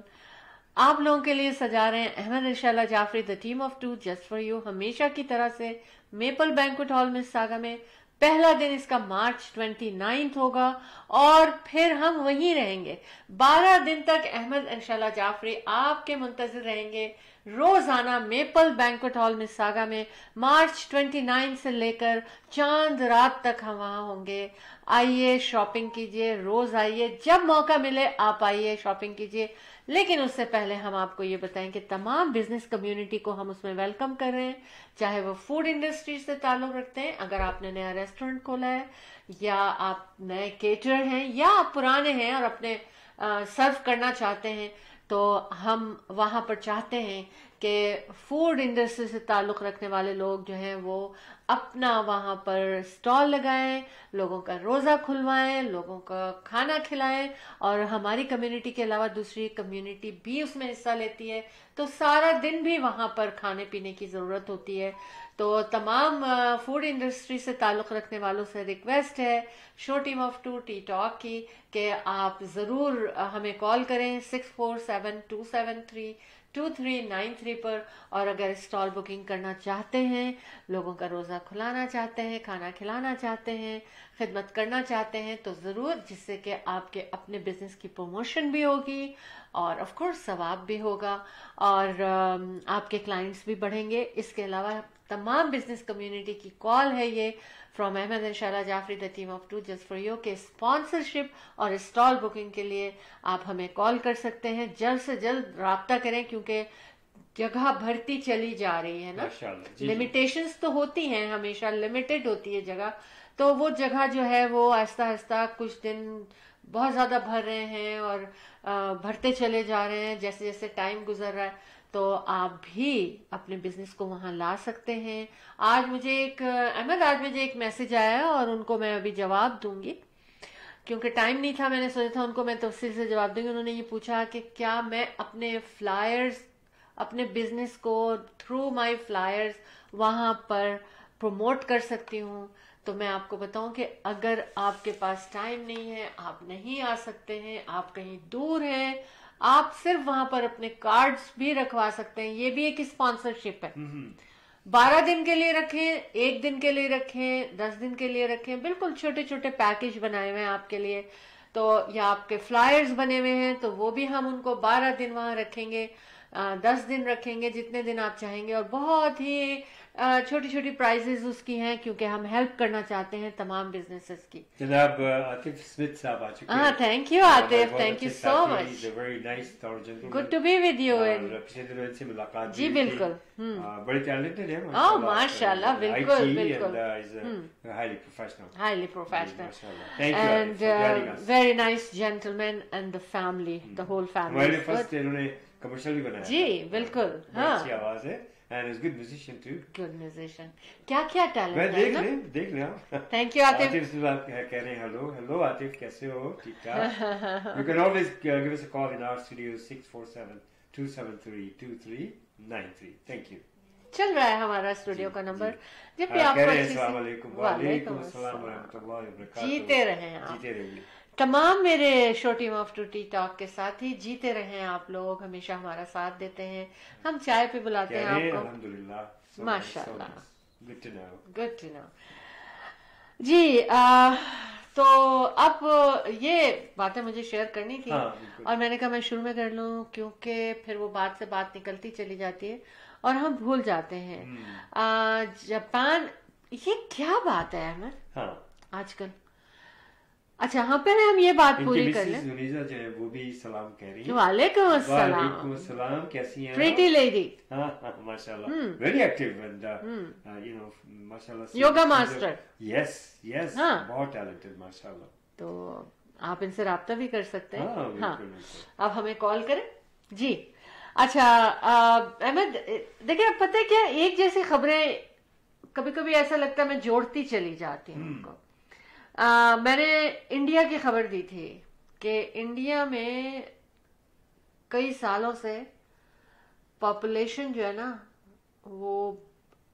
A: आप लोगों के लिए सजा रहे हैं Ahmad and Shaila Jafri, the team of 2 just for you, हमेशा की तरह से मेपल बैंक्वेट हॉल मिसिसागा में। पहला दिन इसका मार्च 29 होगा और फिर हम वहीं रहेंगे 12 दिन तक। अहमद एंड शैला जाफरी आपके मुंतजिर रहेंगे रोजाना मेपल बैंक्वेट हॉल मिसिसागा में। मार्च 29 से लेकर चांद रात तक हम वहां होंगे। आइए, शॉपिंग कीजिए, रोज आइए, जब मौका मिले आप आइए, शॉपिंग कीजिए। लेकिन उससे पहले हम आपको ये बताएं कि तमाम बिजनेस कम्युनिटी को हम उसमें वेलकम कर रहे हैं, चाहे वो फूड इंडस्ट्री से ताल्लुक रखते हैं, अगर आपने नया रेस्टोरेंट खोला है, या आप नए केटरर हैं, या आप पुराने हैं और अपने सर्व करना चाहते हैं, तो हम वहां पर चाहते हैं कि फूड इंडस्ट्री से ताल्लुक रखने वाले लोग जो हैं वो अपना वहां पर स्टॉल लगाएं, लोगों का रोजा खुलवाएं, लोगों का खाना खिलाएं, और हमारी कम्युनिटी के अलावा दूसरी कम्युनिटी भी उसमें हिस्सा लेती है, तो सारा दिन भी वहां पर खाने पीने की जरूरत होती है। तो तमाम फूड इंडस्ट्री से ताल्लुक रखने वालों से रिक्वेस्ट है show team of 2T talk की कि आप जरूर हमें कॉल करें 647-273 2393 पर। और अगर स्टॉल बुकिंग करना चाहते हैं, लोगों का रोज़ा खुलाना चाहते हैं, खाना खिलाना चाहते हैं, खिदमत करना चाहते हैं, तो ज़रूर, जिससे कि आपके अपने बिजनेस की प्रमोशन भी होगी और ऑफ कोर्स सवाब भी होगा और आपके क्लाइंट्स भी बढ़ेंगे। इसके अलावा तमाम बिजनेस कम्युनिटी की कॉल है ये from Ahmad and Shaila Jafri, the team of 2 just for you के स्पॉन्सरशिप और स्टॉल बुकिंग के लिए आप हमें कॉल कर सकते हैं। जल्द से जल्द राब्ता करें क्योंकि जगह भरती चली जा रही है ना। लिमिटेशंस तो होती हैं, हमेशा लिमिटेड होती है जगह, तो वो जगह जो है वो आहिस्ता आहिस्ता कुछ दिन बहुत ज्यादा भर रहे हैं और भरते चले जा रहे हैं जैसे जैसे टाइम गुजर रहा है। तो आप भी अपने बिजनेस को वहां ला सकते हैं। आज मुझे एक मैसेज आया और उनको मैं अभी जवाब दूंगी क्योंकि टाइम नहीं था, मैंने सोचा था उनको मैं तफसील से जवाब दूंगी। उन्होंने ये पूछा कि क्या मैं अपने फ्लायर्स, अपने बिजनेस को थ्रू माय फ्लायर्स वहां पर प्रमोट कर सकती हूँ। तो मैं आपको बताऊं कि अगर आपके पास टाइम नहीं है, आप नहीं आ सकते हैं, आप कहीं दूर हैं, आप सिर्फ वहां पर अपने कार्ड्स भी रखवा सकते हैं। ये भी एक स्पॉन्सरशिप है। 12 दिन के लिए रखें, 1 दिन के लिए रखें, 10 दिन के लिए रखें, बिल्कुल छोटे छोटे पैकेज बनाए हुए हैं आपके लिए। तो या आपके फ्लायर्स बने हुए हैं तो वो भी हम उनको 12 दिन वहां रखेंगे, 10 दिन रखेंगे, जितने दिन आप चाहेंगे। और बहुत ही छोटी छोटी प्राइजेस उसकी हैं क्योंकि हम हेल्प करना चाहते हैं तमाम बिजनेसेस की।
B: जनाब आतिफ स्मिथ साहब आ चुके हैं।
A: Thank you Atif, thank you so much, good to be with you.
B: पिछले दिनों इनसे मुलाकात
A: जी बिल्कुल,
B: बड़े टैलेंटेड हैं
A: माशाल्लाह, बिल्कुल बिल्कुल,
B: highly professional
A: and very nice gentleman and the family, the whole family.
B: First इन्होंने कमर्शियल भी बनाया
A: जी बिल्कुल, हाँ,
B: अच्छी आवाज है and is good musician too.
A: Good musician. क्या क्या टैलेंट है ना?
B: देख ले आप।
A: Thank you Atif.
B: आतिफ से आप कह रहे हैं हेलो आतिफ, कैसे हो? ठीक ठाक। You can always give us a call in our studio 647-273-2393. Thank you.
A: चल रहा है हमारा स्टूडियो का नंबर, जब भी आपको
B: वालेकुम अस्सलाम व रहमतुल्लाहि व बरकातहू।
A: जीते रहे आप,
B: जीते रहिए।
A: तमाम मेरे show team of 2T talk के साथ ही जीते रहे आप लोग, हमेशा हमारा साथ देते हैं। हम चाय पे बुलाते हैं आपको,
B: अल्हम्दुलिल्लाह,
A: माशाल्लाह,
B: good to know,
A: good to know जी। तो अब ये बातें मुझे शेयर करनी थी और मैंने कहा मैं शुरू में कर लूं क्योंकि फिर वो बात से बात निकलती चली जाती है और हम भूल जाते हैं। जापान, ये क्या बात है अहमद आजकल? अच्छा हाँ, पहले हम ये बात पूरी कर लें।
B: जुनीजा जो है वो भी सलाम कह रही है।
A: वालेकुम अस्सलाम,
B: कैसी हैं?
A: प्रीटी लेडी,
B: माशाल्लाह, very active and you know माशाल्लाह,
A: योगा मास्टर।
B: यस बहुत टैलेंटेड माशाल्लाह।
A: तो आप इनसे राब्ता भी कर सकते हैं। हाँ, आप हमें कॉल करें जी। अच्छा अहमद, देखिए अब पता है क्या, एक जैसी खबरें कभी कभी ऐसा लगता है मैं जोड़ती चली जाती हूँ उनको। मैंने इंडिया की खबर दी थी कि इंडिया में कई सालों से पॉपुलेशन जो है ना वो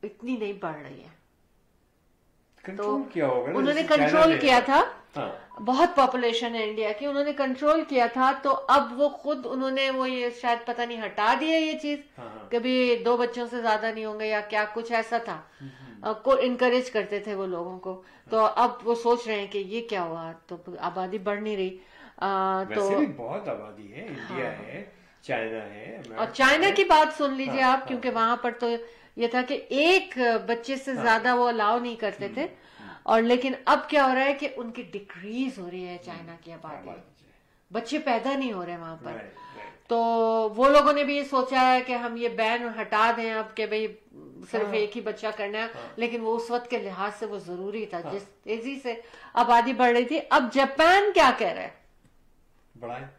A: इतनी नहीं बढ़ रही है।
B: तो क्या होगा,
A: उन्होंने कंट्रोल किया था। बहुत पॉपुलेशन है इंडिया की, उन्होंने कंट्रोल किया था। तो अब वो खुद उन्होंने वो ये शायद पता नहीं हटा दिया ये चीज, कभी 2 बच्चों से ज्यादा नहीं होंगे या क्या कुछ ऐसा था, को इनकरेज करते थे वो लोगों को। तो अब वो सोच रहे हैं कि ये क्या हुआ, तो आबादी बढ़ नहीं रही।
B: वैसे भी बहुत आबादी है, इंडिया है, चाइना है।
A: और चाइना की बात सुन लीजिए आप, क्योंकि वहां पर तो ये था कि 1 बच्चे से ज्यादा वो अलाउ नहीं करते थे। और लेकिन अब क्या हो रहा है कि उनकी डिक्रीज हो रही है चाइना की आबादी, बच्चे पैदा नहीं हो रहे वहां पर। तो वो लोगों ने भी ये सोचा है कि हम ये बैन हटा दें अब, कि भाई सिर्फ एक ही बच्चा करना है। लेकिन वो उस वक्त के लिहाज से वो जरूरी था, जिस तेजी से आबादी बढ़ रही थी। अब जापान क्या कह रहा है?
B: बढ़ाए।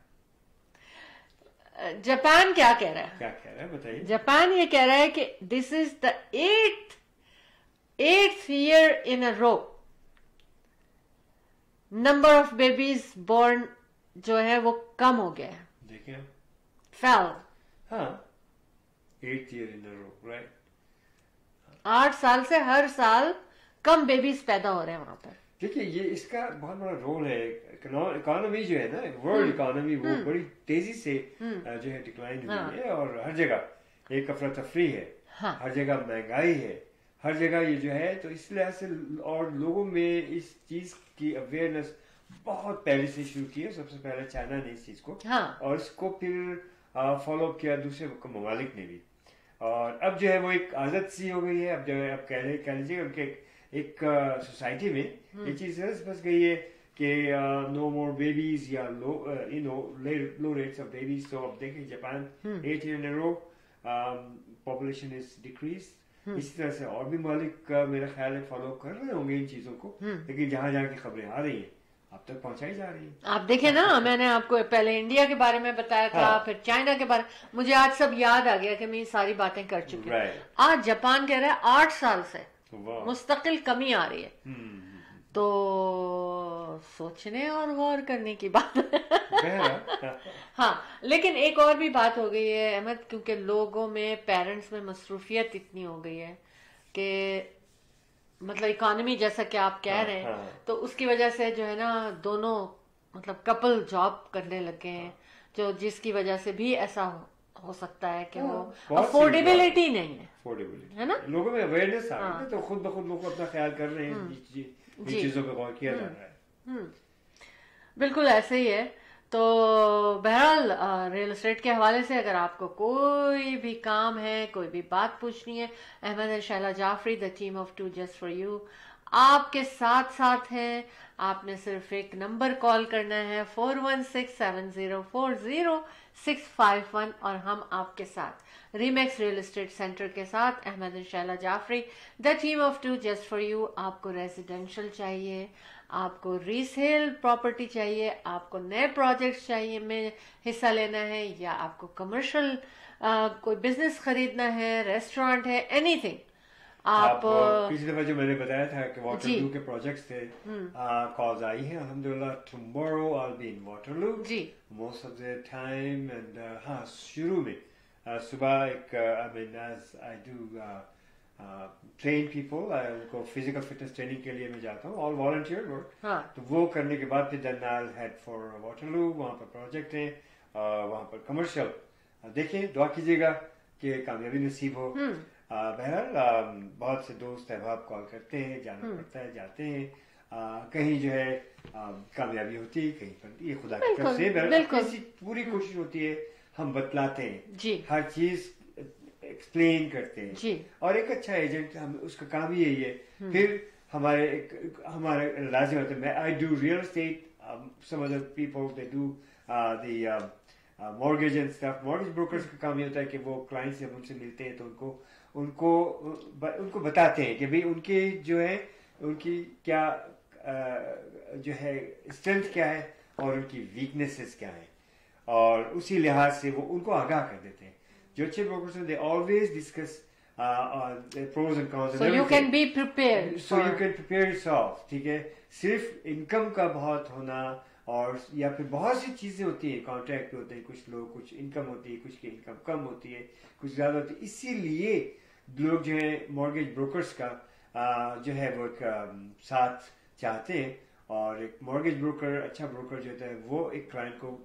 A: जापान क्या कह रहा है?
B: क्या कह रहा है बताइए।
A: जापान ये कह रहा है कि this is the 8th year in a row number of babies born जो है वो कम हो गया है।
B: देखिए
A: फेल।
B: हाँ, 8th year in a row, right?
A: 8 साल से हर साल कम बेबीज पैदा हो रहे हैं वहां पर।
B: देखिए ये इसका बहुत बड़ा रोल है। इकोनॉमी जो है ना, वर्ल्ड इकोनॉमी, वो बड़ी तेजी से जो है डिक्लाइन हुई है, और हर जगह एक अफरा तफरी है, हर जगह महंगाई है, हर जगह ये जो है, तो इस लिहाज से और लोगों में इस चीज की अवेयरनेस बहुत पहले से शुरू की है। सबसे पहले चाइना ने इस चीज को, और इसको फिर फॉलो किया दूसरे ममालिक ने भी, और अब जो है वो एक आदत सी हो गई है। अब जो है, अब कह लीजिए उनके एक सोसाइटी में ये चीज बस गई है कि नो मोर बेबीज या लो रेट्स ऑफ बेबीज। तो अब देखिए Japan 8 years in a row population is decrease. इसी तरह से और भी ममालिक मेरा ख्याल है फॉलो कर रहे होंगे इन चीजों को, लेकिन जहां जहां की खबरें आ रही हैं अब तक पहुंचाई जा रही है।
A: आप देखें ना, मैंने आपको पहले इंडिया के बारे में बताया था, फिर चाइना के बारे, मुझे आज सब याद आ गया कि मैं ये सारी बातें कर चुकी हूँ। आज जापान कह रहा है 8 साल से मुस्तकिल कमी आ रही है, तो सोचने और गौर करने की बात है। हाँ, लेकिन एक और भी बात हो गई है अहमद, क्योंकि लोगों में, पेरेंट्स में मसरूफियत इतनी हो गई है कि मतलब इकोनॉमी जैसा कि आप कह रहे हैं, तो उसकी वजह से जो है ना दोनों मतलब कपल जॉब करने लगे हैं, जो जिसकी वजह से भी ऐसा हो सकता है कि वो अफोर्डेबिलिटी नहीं है, है ना,
B: लोगों में अवेयरनेस आ रही है, तो खुद ब खुद लोग अपना ख्याल कर रहे हैं, चीजों पर गौर किया जा रहा है।
A: बिल्कुल ऐसे ही है। तो बहरहाल रियल एस्टेट के हवाले से अगर आपको कोई भी काम है, कोई भी बात पूछनी है, Ahmad and Shaila Jafri, the team of 2 just for you आपके साथ है। आपने सिर्फ एक नंबर कॉल करना है 4167040651 और हम आपके साथ रीमैक्स रियल एस्टेट सेंटर के साथ Ahmad and Shaila Jafri, the team of 2 just for you. आपको रेजिडेंशियल चाहिए, आपको रीसेल प्रॉपर्टी चाहिए, आपको नए प्रोजेक्ट्स चाहिए में हिस्सा लेना है, या आपको कमर्शियल कोई बिजनेस खरीदना है, रेस्टोरेंट है, एनीथिंग। आप
B: पिछली दफा जो मैंने बताया था कि वाटरलू के प्रोजेक्ट्स थे, कॉल्स आई हैं अल्हम्दुलिल्लाह। Tomorrow I will be in Waterloo most of the time, and हाँ शुरू में सुबह एक I mean as I do train people, उनको फिजिकल फिटनेस ट्रेनिंग के लिए मैं जाता हूँ, ऑल वॉलंटियर वर्क। तो वो करने के बाद फिर then I will head for Waterloo, वहाँ पर प्रोजेक्ट है, वहाँ पर कमर्शियल। देखें, दुआ कीजिएगा कि कामयाबी नसीब हो। बहरहाल बहुत से दोस्त अहबाब कॉल करते हैं, जाना पड़ता है, जाते हैं, कहीं जो है कामयाबी होती है, कहीं पर ये खुदा की तरफ से बहरहाल पूरी कोशिश होती है, हम बतलाते हैं, हर चीज एक्सप्लेन करते हैं, और एक अच्छा एजेंट हम उसका काम ही यही है। फिर हमारे लाजिम होता है, I do real estate, some other people they do the mortgage and stuff. Mortgage brokers का काम ये होता है कि वो क्लाइंट जब उनसे मिलते हैं तो उनको बताते हैं कि भाई उनके जो है उनकी क्या जो है स्ट्रेंथ क्या है और उनकी वीकनेसेस क्या है, और उसी लिहाज से वो उनको आगाह कर देते हैं। जो अच्छे ब्रोकर्स हैं, they always discuss pros and cons,
A: so you can be prepared,
B: so you can prepare yourself. ठीक है, सिर्फ इनकम का बहुत होना और या फिर बहुत सी चीजें होती हैं, कॉन्ट्रैक्ट पे होते हैं, कुछ लोग कुछ इनकम होती है, कुछ की इनकम कम होती है, कुछ ज्यादा होती है, इसीलिए लोग जो है मॉर्गेज ब्रोकर्स का जो है वो एक साथ चाहते हैं। और एक मॉर्गेज ब्रोकर, अच्छा ब्रोकर जो होता है, वो एक क्लाइंट को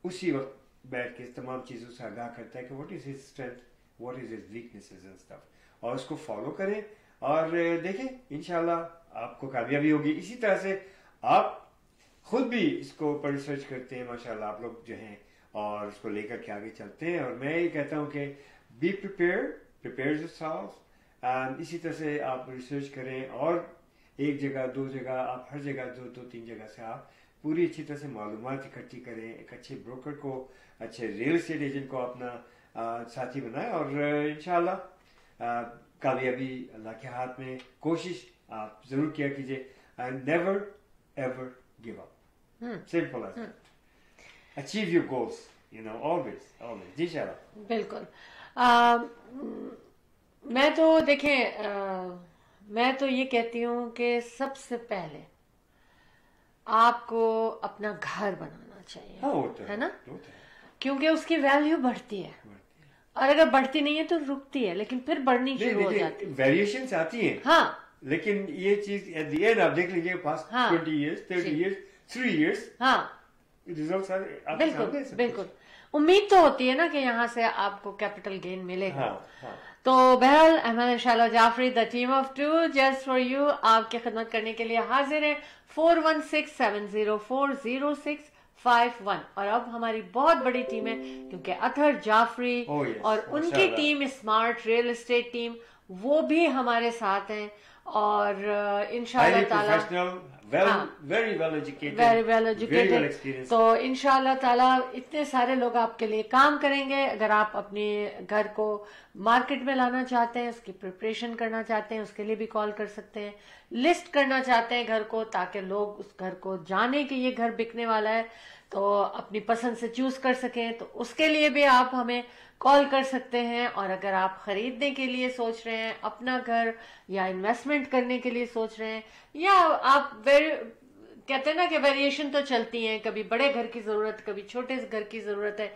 B: उसी वक्त बैठ के तमाम चीजों से आगाह करता है कि what is his strength, what is his weaknesses and stuff, और उसको फॉलो करें और देखें इंशाल्लाह आपको कामयाबी होगी। इसी तरह से आप खुद भी इसको ऊपर रिसर्च करते हैं माशाल्लाह आप लोग जो हैं, और उसको लेकर के आगे चलते हैं। और मैं ये कहता हूँ कि बी प्रिपेयर योरसेल्फ, एंड इसी तरह से आप रिसर्च करें, और एक जगह दो जगह, आप हर जगह दो तीन जगह से आप पूरी अच्छी तरह से मालूमात इकट्ठी करें, एक अच्छे ब्रोकर को, अच्छे रियल एस्टेट एजेंट को अपना साथी बनाएं, और इंशाल्लाह कामयाबी अल्लाह के हाथ में। कोशिश आप जरूर किया कीजिए, and never ever give up, simple as that, achieve your goals, you know, always. जी शाला,
A: बिल्कुल। मैं तो देखें, मैं तो ये कहती हूँ कि सबसे पहले आपको अपना घर बनाना चाहिए, है ना, क्योंकि उसकी वैल्यू बढ़ती है, और अगर बढ़ती नहीं है तो रुकती है, लेकिन फिर बढ़नी शुरू हो जाती है।
B: वेरिएशंस आती हैं,
A: हाँ,
B: लेकिन ये चीज एट द एंड आप देख लीजिए past 20 years 30 years 3 years results आपके सामने सब
A: बिल्कुल उम्मीद तो होती है ना कि यहाँ से आपको कैपिटल गेन मिलेगा। तो बहरहाल Ahmad and Shaila Jafri the team of 2 just for you आपकी खिदमत करने के लिए हाजिर है 4167040651। और अब हमारी बहुत बड़ी टीम है क्योंकि अतहर जाफरी और उनकी team smart real estate team वो भी हमारे साथ हैं और इंशाल्लाह ताला
B: वेरी वेल एजुकेटेड
A: तो इंशाल्लाह ताला इतने सारे लोग आपके लिए काम करेंगे। अगर आप अपने घर को मार्केट में लाना चाहते हैं, उसकी प्रिपरेशन करना चाहते हैं, उसके लिए भी कॉल कर सकते हैं। लिस्ट करना चाहते हैं घर को ताकि लोग उस घर को जाने कि ये घर बिकने वाला है तो अपनी पसंद से चूज कर सकें, तो उसके लिए भी आप हमें कॉल कर सकते हैं। और अगर आप खरीदने के लिए सोच रहे हैं अपना घर या इन्वेस्टमेंट करने के लिए सोच रहे हैं या आप कहते हैं ना कि वेरिएशन तो चलती हैं, कभी बड़े घर की जरूरत, कभी छोटे घर की जरूरत है,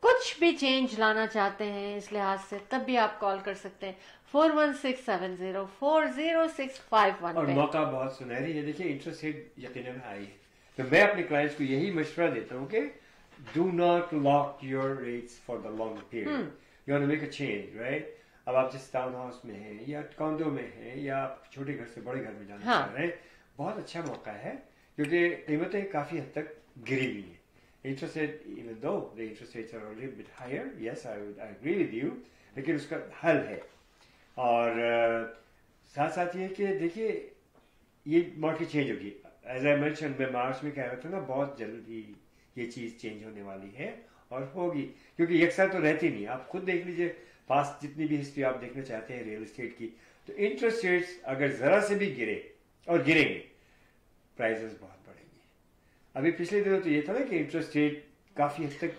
A: कुछ भी चेंज लाना चाहते हैं इस लिहाज से, तब भी आप कॉल कर सकते हैं 4167040651
B: और मौका बहुत सुनहरी है। देखिए इंटरेस्ट रेट यकीनन हाई है, तो मैं अपने क्लाइंट्स को यही मशवरा देता हूँ कि do not lock your rates for the long period, you want to make a change, right. अब आप जिस टाउन हाउस में हैं या कॉन्डो में हैं या आप छोटे घर से बड़े घर में जाना चाह रहे हैं, बहुत अच्छा मौका है क्योंकि कीमतें काफी हद तक गिरी हुई हैं। Interest rate, even though the interest rates are a little bit higher, yes, I agree with you, लेकिन उसका हल है। और साथ साथ ये कि देखिए ये मार्केट चेंज होगी, एज आई मेंशन मैं मार्च में कह रहा था ना, बहुत जल्दी ये चीज चेंज होने वाली है और होगी क्योंकि यकसा तो रहती नहीं। आप खुद देख लीजिए पास्ट जितनी भी हिस्ट्री आप देखना चाहते हैं रियल एस्टेट की, तो इंटरेस्ट रेट्स अगर जरा से भी गिरे और गिरेंगे प्राइसेस बहुत बढ़ेंगे। अभी पिछले दिनों तो ये था ना कि इंटरेस्ट रेट काफी हद तक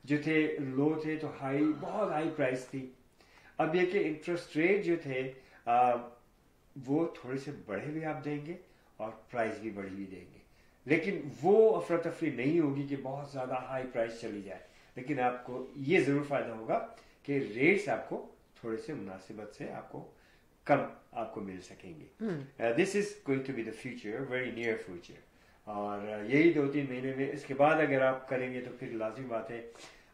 B: जो थे लो थे तो हाई, बहुत हाई प्राइस थी। अब ये कि इंटरेस्ट रेट जो थे वो थोड़े से बढ़े भी आप देंगे और प्राइस भी बढ़ी भी देंगे, लेकिन वो अफरा तफरी नहीं होगी कि बहुत ज्यादा हाई प्राइस चली जाए। लेकिन आपको ये जरूर फायदा होगा कि रेट्स आपको थोड़े से मुनासिबत से आपको कम आपको मिल सकेंगे। This is going to be the future, very near future. और यही 2-3 महीने में, इसके बाद अगर आप करेंगे तो फिर लाजिम बात है,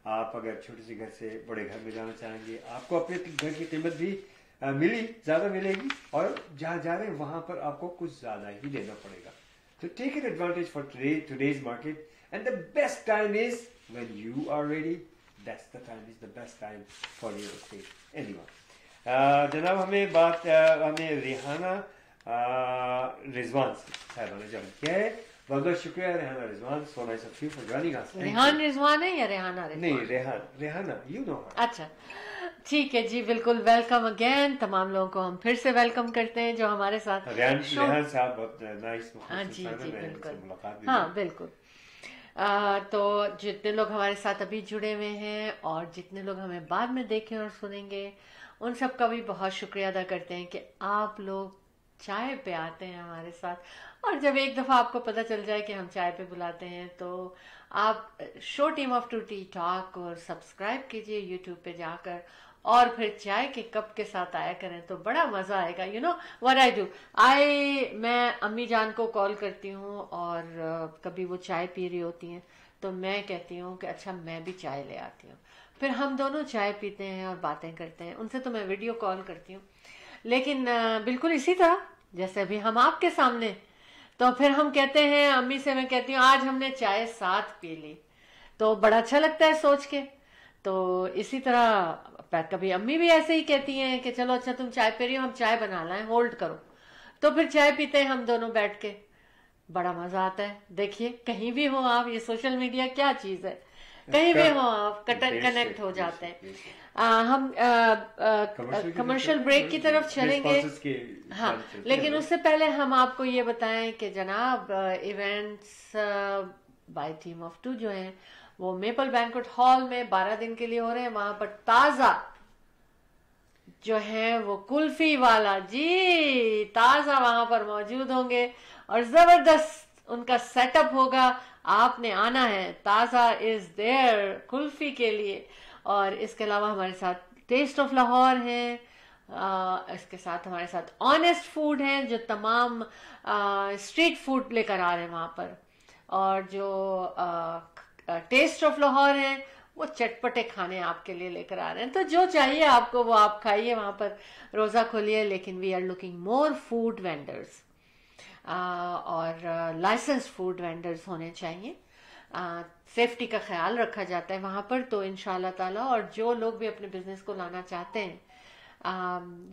B: आप अगर छोटे से घर से बड़े घर में जाना चाहेंगे, आपको अपने घर की कीमत भी ज्यादा मिलेगी और जहां जा रहे हैं वहां पर आपको कुछ ज्यादा ही देना पड़ेगा। तो take an advantage for today's market and the best time is when you are ready. That's the time, is the best time for real estate. Anyway, जनाब हमें रेहाना रिजवान साहब ने ज्वाइन किया है। बहुत बहुत शुक्रिया Rehana Rizwan, so nice of you for joining us.
A: Rehan Rizwan है या रेहाना रिजवान?
B: नहीं, रेहाना, you know her.
A: अच्छा, ठीक है जी, बिल्कुल वेलकम अगेन। तमाम लोगों को हम फिर से वेलकम करते हैं जो हमारे साथ
B: रेहान साहब बहुत नाइस।
A: हाँ जी जी बिल्कुल, हाँ बिल्कुल। तो जितने लोग हमारे साथ अभी जुड़े हुए हैं और जितने लोग हमें बाद में देखें और सुनेंगे, उन सब का भी बहुत शुक्रिया अदा करते हैं कि आप लोग चाय पे आते हैं हमारे साथ। और जब एक दफ़ा आपको पता चल जाए कि हम चाय पे बुलाते हैं तो आप show team of 2 T talk और सब्सक्राइब कीजिए यूट्यूब पे जाकर और फिर चाय के कप के साथ आया करें तो बड़ा मज़ा आएगा। You know what I do, मैं अम्मी जान को कॉल करती हूँ और कभी वो चाय पी रही होती हैं तो मैं कहती हूँ कि अच्छा मैं भी चाय ले आती हूँ, फिर हम दोनों चाय पीते हैं और बातें करते हैं। उनसे तो मैं वीडियो कॉल करती हूँ, लेकिन बिल्कुल इसी तरह जैसे अभी हम आपके सामने, तो फिर हम कहते हैं, अम्मी से मैं कहती हूँ आज हमने चाय साथ पी ली, तो बड़ा अच्छा लगता है सोच के। तो इसी तरह कभी अम्मी भी ऐसे ही कहती हैं कि चलो अच्छा तुम चाय पी रही हो, हम चाय बना लाएं, होल्ड करो, तो फिर चाय पीते हैं हम दोनों बैठ के, बड़ा मजा आता है। देखिए कहीं भी हो आप, ये सोशल मीडिया क्या चीज है, कहीं भी हो आप कनेक्ट हो जाते हैं। हम कमर्शियल ब्रेक की तरफ चलेंगे, हाँ, लेकिन उससे पहले हम आपको ये बताएं कि जनाब इवेंट्स बाय टीम ऑफ 2 जो हैं वो मेपल बैंक्वेट हॉल में 12 दिन के लिए हो रहे हैं। वहां पर ताजा जो है वो कुल्फी वाला जी ताजा वहां पर मौजूद होंगे और जबरदस्त उनका सेटअप होगा। आपने आना है, ताजा इज देयर कुल्फी के लिए। और इसके अलावा हमारे साथ टेस्ट ऑफ लाहौर है, इसके साथ हमारे साथ ऑनेस्ट फूड है, जो तमाम स्ट्रीट फूड लेकर आ रहे हैं वहाँ पर, और जो टेस्ट ऑफ लाहौर है वो चटपटे खाने आपके लिए लेकर आ रहे हैं। तो जो चाहिए आपको वो आप खाइए, वहाँ पर रोज़ा खोलिए। लेकिन we are looking more food vendors और लाइसेंस फूड वेंडर्स होने चाहिए। सेफ्टी का ख्याल रखा जाता है वहाँ पर, तो इंशाल्लाह ताला। और जो लोग भी अपने बिजनेस को लाना चाहते हैं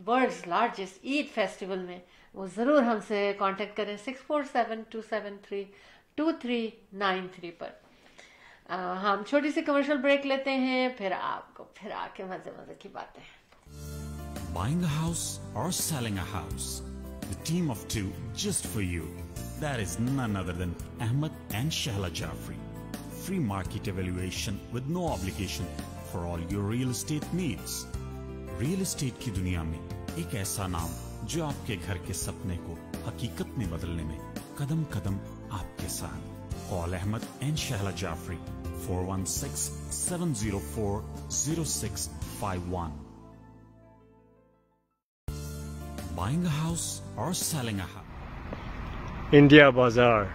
A: वर्ल्ड्स लार्जेस्ट ईद फेस्टिवल में, वो ज़रूर हमसे कांटेक्ट करें 6472732393 पर। हम छोटी सी कमर्शियल ब्रेक लेते हैं, फिर आके मजे मजे की बातें।
D: Buying a house or selling a house, the team of two just for you. That is none other than Ahmed and Shahla Jafri. Free market evaluation with no obligation for all your real estate needs. Real estate की दुनिया में एक ऐसा नाम जो आपके घर के सपने को हकीकत में बदलने में कदम कदम आपके साथ। Call Ahmed and Shahla Jafri 416-704-0651. Buying a house or selling a house.
B: India Bazaar.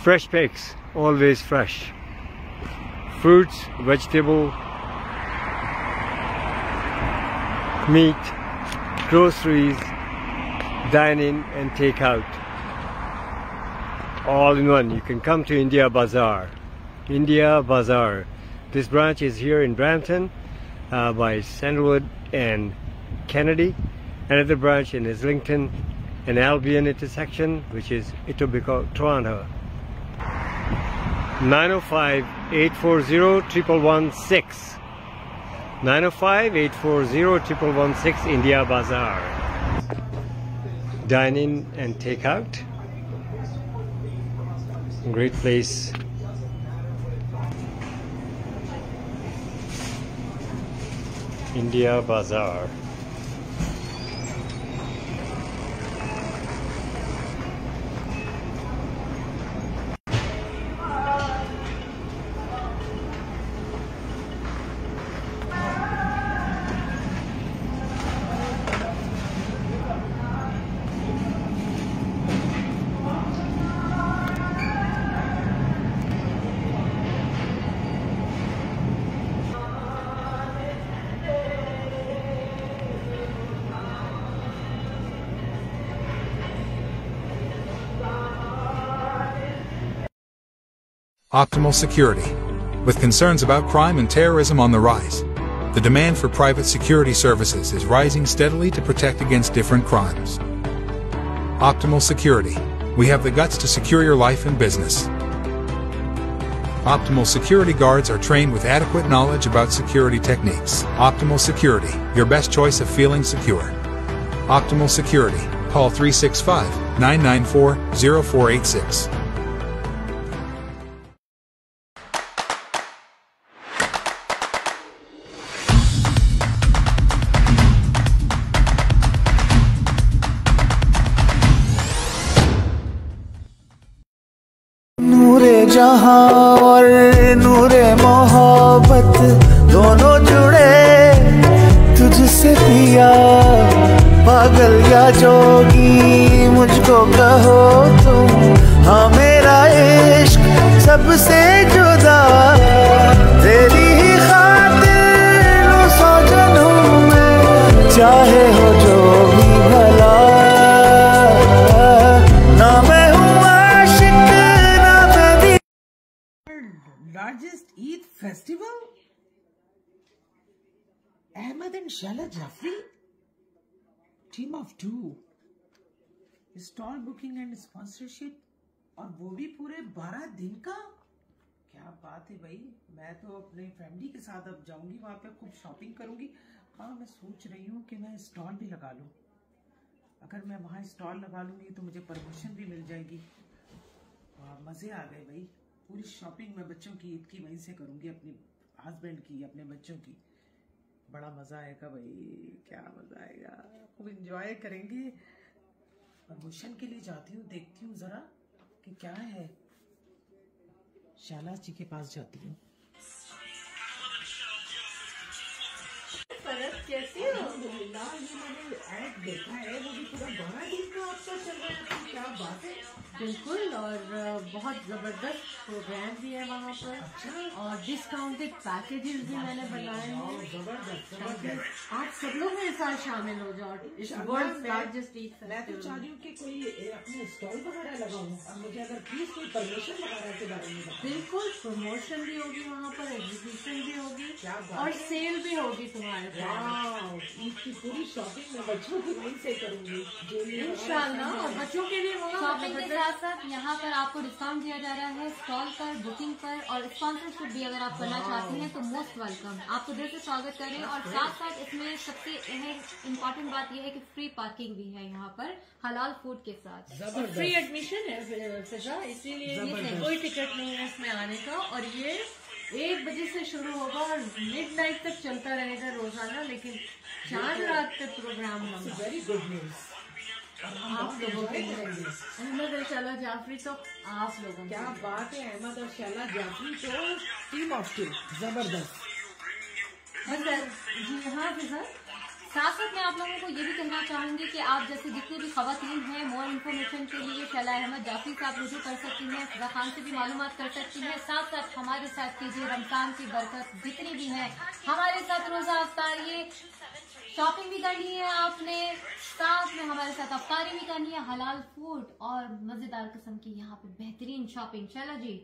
B: Fresh picks, always fresh. Fruits, vegetable, meat, groceries, dine in and take out. All in one. You can come to India Bazaar. India Bazaar. This branch is here in Brampton by Sandalwood and Kennedy. Another branch in Islington and Albion intersection, which is Etobicoke, Toronto. 905-840-1116. 905-840-1116 India Bazaar. Dine in and take out. Great place. India Bazaar.
L: Optimal Security. With concerns about crime and terrorism on the rise, the demand for private security services is rising steadily to protect against different crimes. Optimal Security. We have the guts to secure your life and business. Optimal Security guards are trained with adequate knowledge about security techniques. Optimal Security. Your best choice of feeling secure. Optimal Security. Call 365-994-0486.
M: जहां और नूरे मोहब्बत दोनों जुड़े तुझसे पिया, पागल या जोगी मुझको कहो तुम, हाँ मेरा इश्क सबसे जुदा, तेरी ही खातिर सौ जन्म में, चाहे हो जो भी भला, ना मैं हूँ आशिक ना मैं दी।
N: Largest Eid festival? Ahmed and Shahla Jafri? Team of two. Stall booking and sponsorship, और वो भी पूरे 12 दिन का। क्या बात है भाई, मैं तो अपने फैमिली के साथ अब जाऊंगी वहां पे, खूब शॉपिंग करूंगी। हाँ, मैं सोच रही हूँ कि मैं स्टॉल भी लगा लूँ। अगर मैं वहाँ स्टॉल लगा लूंगी तो मुझे प्रमोशन भी मिल जाएगी। मजे आ गए भाई, पूरी शॉपिंग मैं बच्चों की ईद की वहीं से करूंगी, अपने हस्बैंड की, अपने बच्चों की। बड़ा मजा आएगा भाई, क्या मजा आएगा, खूब एंजॉय करेंगे। प्रमोशन के लिए जाती हूँ, देखती हूँ जरा कि क्या है। शहला जी के पास जाती हूँ।
A: फरत, कैसी हो?
N: अल्हम्दुलिल्लाह, ये मैंने ऐड देखा है, वो भी पूरा 12 दिन का आपका चल रहा है, आपकी क्या बात है?
A: बिल्कुल, और बहुत जबरदस्त प्रोग्राम भी है वहाँ पर, और डिस्काउंटेड पैकेजेस भी मैंने बनाए हैं।
N: जबरदस्त।
A: आप सब लोग मेरे साथ शामिल हो जाओ इस वर्ल्ड लार्जेस्ट ईट
N: मैं तो चाह रही हूँ कि कोई अपने स्टॉल वगैरह लगाऊं, और मुझे अगर प्लीज कोई परमिशन वगैरह के बारे में बताओ।
A: बिल्कुल, प्रमोशन भी होगी वहाँ पर, एग्जीबिशन भी होगी,
N: क्या बात
A: और
N: है।
A: सेल भी होगी तुम्हारे साथ।
N: इसकी पूरी शॉपिंग मैं बच्चों की वहीं से करूंगी
A: इंशाल्लाह, और बच्चों के लिए वहाँ
O: शॉपिंग के साथ साथ यहाँ पर आपको डिस्काउंट दिया जा रहा है स्टॉल पर, बुकिंग पर, और स्पॉन्सरशिप भी अगर आप करना चाहते हैं तो मोस्ट वेलकम। आपको दिल से स्वागत करें, और साथ साथ इसमें सबसे इम्पोर्टेंट बात यह है कि फ्री पार्किंग भी है यहाँ पर हलाल फूड के साथ,
A: और फ्री एडमिशन है फिजा, इसीलिए कोई टिकट नहीं है इसमें आने का, और ये 1 बजे से शुरू होगा और मिडनाइट तक चलता रहेगा रोजाना, लेकिन 4 रात तक प्रोग्राम होगा।
N: Very good news.
A: आप लोगों के अहमद और शैला जाफरी तो आप लोगों,
N: क्या बात है, अहमद और शैला जाफरी तो टीम ऑफ 2, जबरदस्त।
O: जी हाँ फिजा, साथ साथ मैं आप लोगों को ये भी कहना चाहूंगी कि आप जैसे जितनी भी खवातीन हैं, मोर इन्फॉर्मेशन के लिए शैला अहमद जाफरी से आप रुजू कर सकती हैं, फिजा खान से भी मालूमात कर सकती हैं। साथ साथ हमारे साथ कीजिए, रमजान की बरकत जितनी भी है हमारे साथ रोजा अफ्तारी, शॉपिंग भी करनी है आपने, साथ में हमारे साथ अफ्तारी भी करनी है, हलाल फूड और मजेदार किस्म की यहाँ पे बेहतरीन शॉपिंग। शैला जी,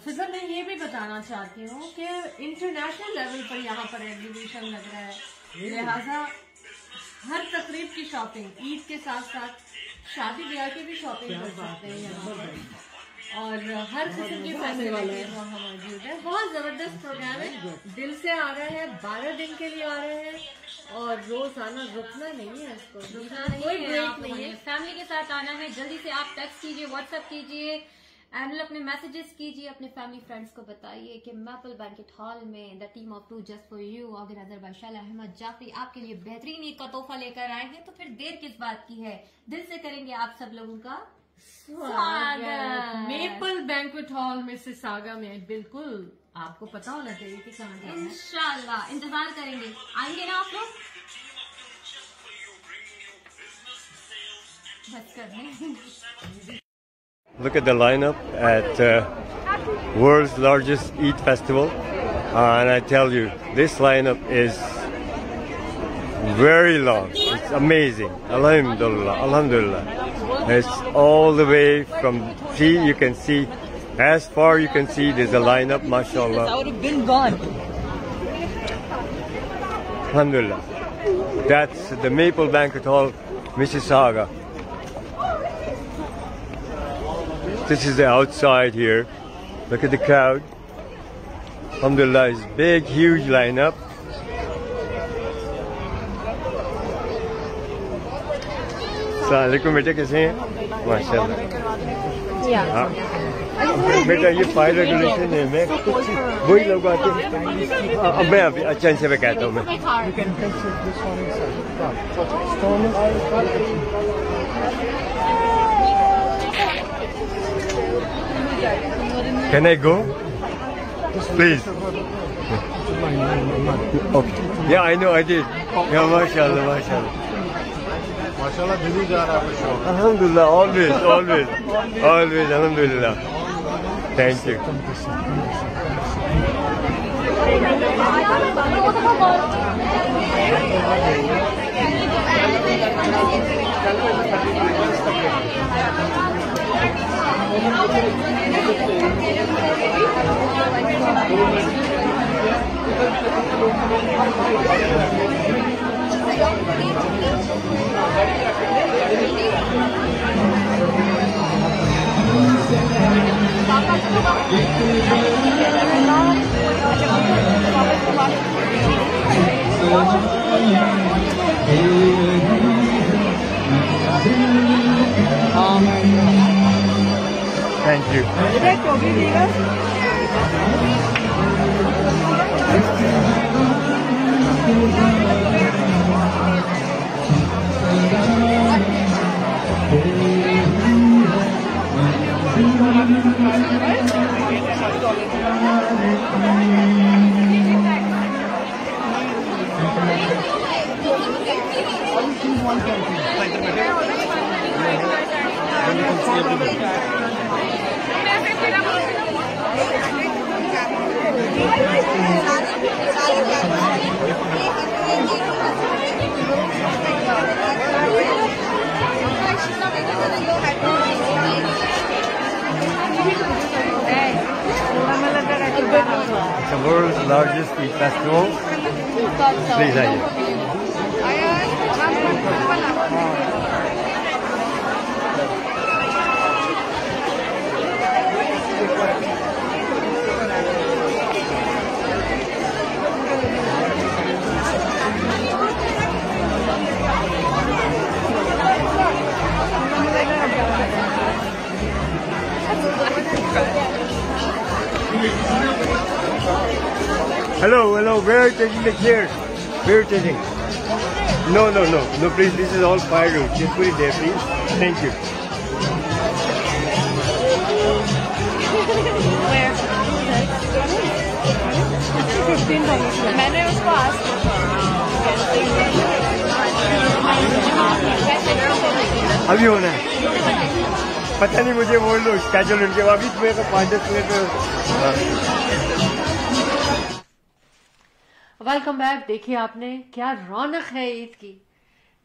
A: फिजा मैं ये भी बताना चाहती हूँ कि इंटरनेशनल लेवल पर यहाँ पर एग्जीबिशन लग रहा है, लिहाजा हर तकरीब की शॉपिंग, ईद के साथ साथ शादी ब्याह की भी शॉपिंग कर सकते हैं यहाँ पर, और हर किस्म की फैसिलिटीज वहाँ मौजूद है। बहुत जबरदस्त प्रोग्राम है, दिल से आ रहा है, 12 दिन के लिए आ रहे हैं, और रोजाना रुकना नहीं है, इसको
O: रुकना
A: कोई
O: नहीं है,
A: ब्रेक
O: आप
A: नहीं है।
O: फैमिली के साथ आना है। जल्दी से आप टेक्स्ट कीजिए, व्हाट्सएप कीजिए, एंड अपने मैसेजेस कीजिए, अपने फैमिली फ्रेंड्स को बताइए कि मैपल बैंकेट हॉल में the team of 2 just for you organiser by Shaila Ahmad Jafri आपके लिए बेहतरीन ईद का तोहफा लेकर आए हैं। तो फिर देर किस बात की है, दिल से करेंगे आप सब लोगों का स्वागत
A: मेपल बैंक्वेट हॉल मिसिसागा में। बिल्कुल, आपको पता होना चाहिए कि कहाँ जाना है।
O: इंशाल्लाह इंतजार करेंगे, आएंगे ना आप लोग? बस कर रहे
B: Look at the lineup at world's largest Eid festival, and I tell you, this lineup is very long. It's amazing. Alhamdulillah, alhamdulillah. It's all the way from, see, you can see, as far you can see, there's a lineup, mashallah.
P: I would have been gone.
B: Alhamdulillah. That's the Maple Banquet Hall, Mississauga. This is the outside here. Look at the crowd. Alhamdulillah, it's big, huge lineup. Assalamualaikum, बेटे कैसे हैं? माशाल्लाह। हाँ। बेटा ये फायर रेगुलेशन है, मैं कुछ वही लोग आते हैं। अब मैं अभी अच्छा इनसे मैं कहता हूँ मैं। Can I go? Please. Okay. Yeah, I know, I did. Yeah, mashallah, mashallah.
H: माशाल्लाह दिल्ली जा रहा है शौक।
B: Alhamdulillah, always, always, always, alhamdulillah. Thank you. Thank you.
P: one canteen.
B: The world's largest tea festival. Please आइए. Hello, where are you taking the chairs? Where are you taking? No, please, this is all firewood. Just put it there, please. Thank you.
Q: Where? मैंने उसको ask
B: अभी होना है. पता नहीं मुझे वो लोग स्केड्यूल उनके अभी मेरे को 5-10 मिनट में.
A: Welcome back. देखिए आपने क्या रौनक है ईद की.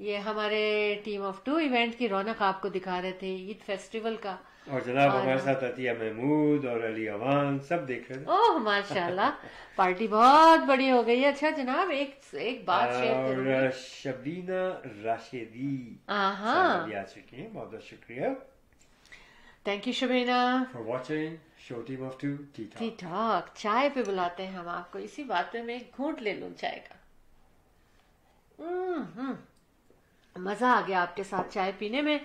A: ये हमारे टीम ऑफ 2 इवेंट की रौनक आपको दिखा रहे थे ईद फेस्टिवल का.
B: और जनाब हमारे साथ अतिया महमूद और अली अवान सब देख रहे थे.
A: ओह माशाल्लाह, पार्टी बहुत बड़ी हो गई है. अच्छा जनाब एक बात शेयर करूंगी.
B: और शबीना राशिदी साहब आ चुकी हैं. बहुत बहुत शुक्रिया.
A: Thank you Shabina
B: for watching show team of 2 T
A: talk. चाय पे बुलाते हैं हम आपको. इसी बात में मैं एक घूंट ले लूं चाय का. मजा आ गया आपके साथ चाय पीने में.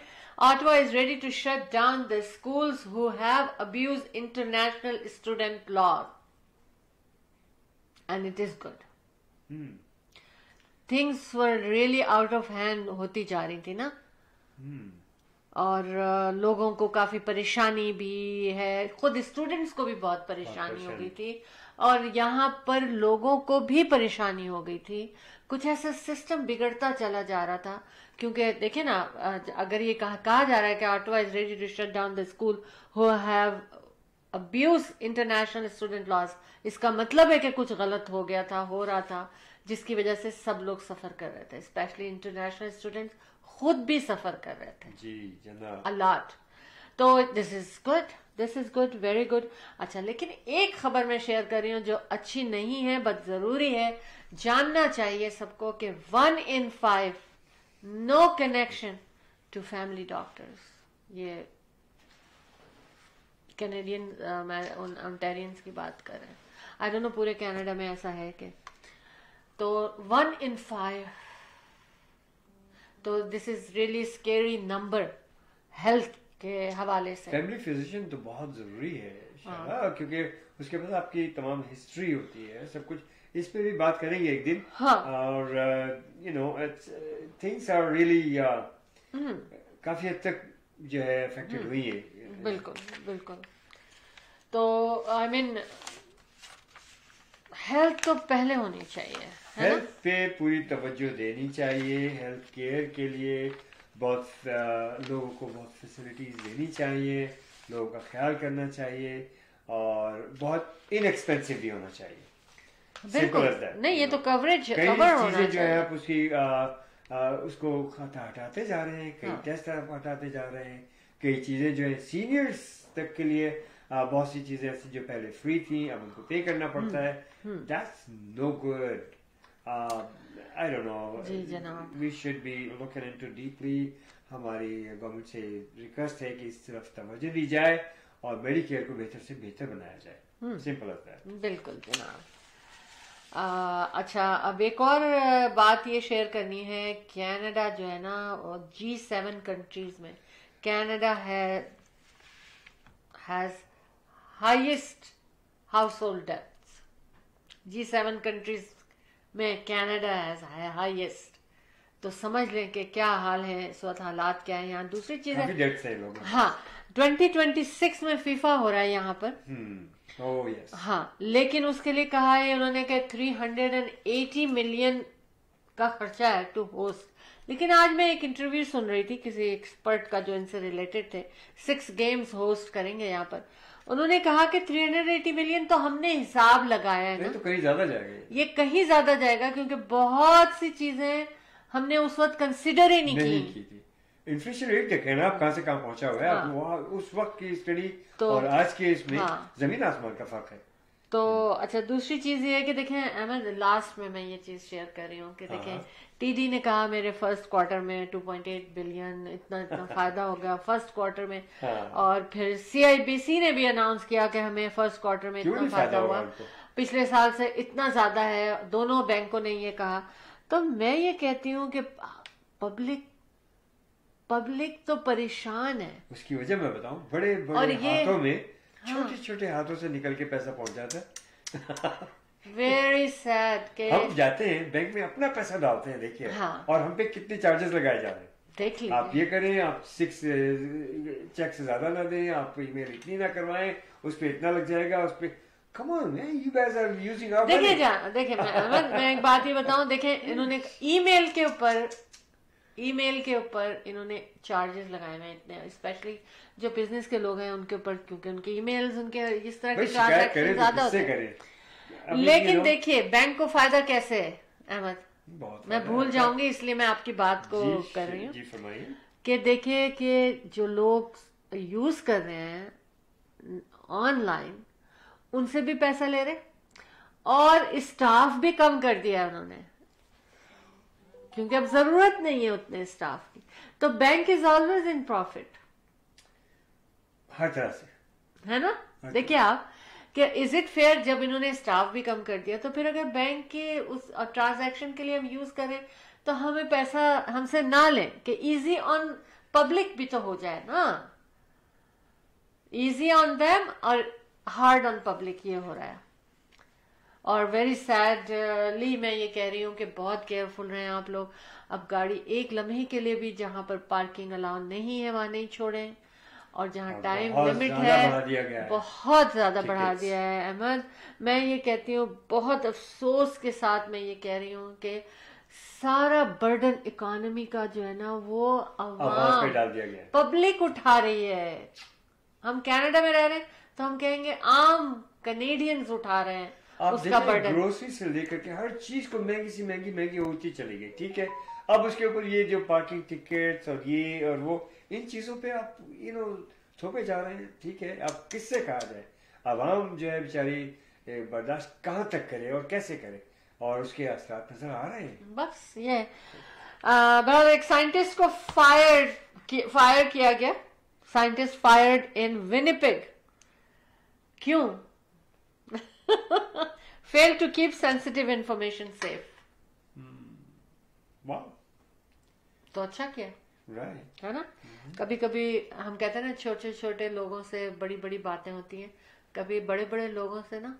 A: Ottawa is ready to shut down the schools who have abused international student law. And it is good. Things were really out of hand होती जा रही थी ना. और लोगों को काफी परेशानी भी है. खुद स्टूडेंट्स को भी बहुत परेशानी हो गई थी और यहाँ पर लोगों को भी परेशानी हो गई थी. कुछ ऐसा सिस्टम बिगड़ता चला जा रहा था. क्योंकि देखिए ना, अगर ये कहा जा रहा है कि Ottawa is ready to shut down the school who have abused international student laws, इसका मतलब है कि कुछ गलत हो गया था, हो रहा था, जिसकी वजह से सब लोग सफर कर रहे थे. स्पेशली इंटरनेशनल स्टूडेंट्स खुद भी सफर कर रहे थे
B: जी जनाब.
A: a lot. तो this is good, very good. अच्छा, लेकिन एक खबर मैं शेयर कर रही हूँ जो अच्छी नहीं है बट जरूरी है, जानना चाहिए सबको कि 1 in 5 no connection to family doctors. ये कैनेडियन ओंटारियंस की बात कर रहे हैं. आई डोंट नो पूरे कनाडा में ऐसा है कि. तो 1 in 5. तो this is really scary number health के हवाले से.
B: फैमिली फिजिशियन तो बहुत जरूरी है क्योंकि उसके पास आपकी तमाम हिस्ट्री होती है, सब कुछ. इस पे भी बात करेंगे एक दिन. और you know things are really काफी हद तक जो है अफेक्टेड हुई है.
A: बिल्कुल. तो आई मीन हेल्थ तो पहले होनी चाहिए.
B: हेल्थ पे पूरी तवज्जो देनी चाहिए. हेल्थ केयर के लिए बहुत लोगों को बहुत फैसिलिटीज देनी चाहिए. लोगों का ख्याल करना चाहिए और बहुत इनएक्सपेंसिव भी होना चाहिए.
A: बिल्कुल नहीं, ये तो कवरेज कवर होना चाहिए.
B: जो है आप उसकी उसको हटाते जा रहे हैं. कई टेस्ट हटाते जा रहे हैं. कई चीजें जो है सीनियर्स तक के लिए बहुत सी चीजें ऐसी जो पहले फ्री थी अब उनको पे करना पड़ता है. That's no good. I don't know.
A: जी जनाब.
B: We should be looking into deeply. हमारी गवर्नमेंट से रिक्वेस्ट है कि इस तरफ तवज्जो दी जाए और मेडिकेयर को बेहतर से बेहतर बनाया जाए. Simple as that.
A: बिल्कुल जनाब. अच्छा, अब एक और बात ये शेयर करनी है. कनाडा जो है ना, G7 कंट्रीज में Canada has highest house hold deaths. G7 countries में कनाडा हैज हाईएस्ट. तो समझ लें कि क्या हाल है इस वक्त, हालात क्या है यहाँ. दूसरी चीज है, हाँ 2026 में फीफा हो रहा है यहाँ पर. हाँ, लेकिन उसके लिए कहा है उन्होंने कि 380 मिलियन का खर्चा है टू होस्ट. लेकिन आज मैं एक इंटरव्यू सुन रही थी किसी एक्सपर्ट का जो इनसे रिलेटेड थे, 6 गेम्स होस्ट करेंगे यहाँ पर। उन्होंने कहा कि 380 मिलियन तो हमने हिसाब लगाया है ना,
B: तो कहीं ज्यादा जाएगा,
A: ये कहीं ज्यादा जाएगा, क्योंकि बहुत सी चीजें हमने उस वक्त कंसिडर ही नहीं की
B: थी। इन्फ्लेशन रेट देखें ना आप कहाँ से कहाँ पहुंचा हुआ है।
A: हाँ।
B: आप वहाँ उस वक्त की स्टडी
A: तो,
B: और आज के इसमें
A: हाँ।
B: जमीन आसमान का फर्क है।
A: तो अच्छा, दूसरी चीज ये है कि देखें अहमद, लास्ट में मैं ये चीज शेयर कर रही हूँ कि देखें टीडी ने कहा मेरे फर्स्ट क्वार्टर में 2.8 बिलियन इतना फायदा हो गया फर्स्ट क्वार्टर में। और फिर CIBC ने भी अनाउंस किया कि हमें फर्स्ट क्वार्टर में इतना फायदा हुआ, पिछले साल से इतना ज्यादा है। दोनों बैंकों ने ये कहा। तो मैं ये कहती हूँ कि पब्लिक तो परेशान है।
B: उसकी वजह मैं बताऊं, बड़े बड़े हाथों में छोटे छोटे हाथों से निकल के पैसा पहुंच जाता है।
A: वेरी सैड के
B: हम जाते हैं बैंक में अपना पैसा डालते हैं, देखिए और हम पे कितने चार्जेस लगाए जा रहे हैं।
A: देख लीजिए,
B: आप ये करें, आप 6 चेक से ज्यादा ना दें, आप ईमेल इतनी ना करवाएं, उस पे इतना लग जाएगा, उस पे come on man, you guys are using our money।
A: देखिए मैं एक बात ये बताऊं, देखें इन्होंने ईमेल के ऊपर इन्होंने चार्जेस लगाए हुए इतने, स्पेशली जो बिजनेस के लोग हैं उनके ऊपर, क्योंकि उनके ईमेल्स, उनके इस तरह के ट्रांजैक्शन ज्यादा होते हैं। लेकिन देखिए बैंक को फायदा कैसे है अहमद, मैं भूल जाऊंगी इसलिए मैं आपकी बात को कर रही हूँ कि देखिए कि जो लोग यूज कर रहे हैं ऑनलाइन उनसे भी पैसा ले रहे, और स्टाफ भी कम कर दिया है उन्होंने, क्योंकि अब जरूरत नहीं है उतने स्टाफ की। तो bank is always in profit
B: हर तरह से,
A: है ना। देखिए आप कि इज इट फेयर, जब इन्होंने स्टाफ भी कम कर दिया तो फिर अगर बैंक के उस ट्रांजैक्शन के लिए हम यूज करें तो हमें पैसा हमसे ना लें, कि इजी ऑन पब्लिक भी तो हो जाए ना, इजी ऑन देम और हार्ड ऑन पब्लिक, ये हो रहा है। और वेरी सैडली मैं ये कह रही हूँ कि बहुत केयरफुल रहें आप लोग। अब गाड़ी एक लम्हे के लिए भी जहां पर पार्किंग अलाउ नहीं है वहां नहीं छोड़ें, और जहां टाइम लिमिट है बहुत ज्यादा बढ़ा दिया है अहमद। मैं ये कहती हूँ, बहुत अफसोस के साथ मैं ये कह रही हूँ कि सारा बर्डन इकोनॉमी का जो है ना वो
B: आवाम पे डाल दिया गया,
A: पब्लिक उठा रही है। हम कनाडा में रह रहे हैं तो हम कहेंगे आम कनेडियंस उठा रहे हैं उसका बर्डन।
B: ग्रोसरी से लेकर के हर चीज को महंगी सी महंगी होती चली गई, ठीक है। अब उसके ऊपर ये जो पार्किंग टिकट्स और ये और वो, इन चीजों पे आप थोपे जा रहे हैं, ठीक है। अब किससे कहा जाए, आवाम जो है बेचारी बर्दाश्त कहाँ तक करे और कैसे करे, और उसके असरात नजर आ रहे हैं।
A: बस ये बहरहाल एक साइंटिस्ट को फायर किया गया, साइंटिस्ट फायर्ड इन विनिपेग। क्यों? Fail to keep sensitive information safe. तो अच्छा किया, है ना। कभी कभी हम कहते हैं ना छोटे छोटे लोगों से बड़ी बड़ी बातें होती हैं, कभी बड़े बड़े लोगों से ना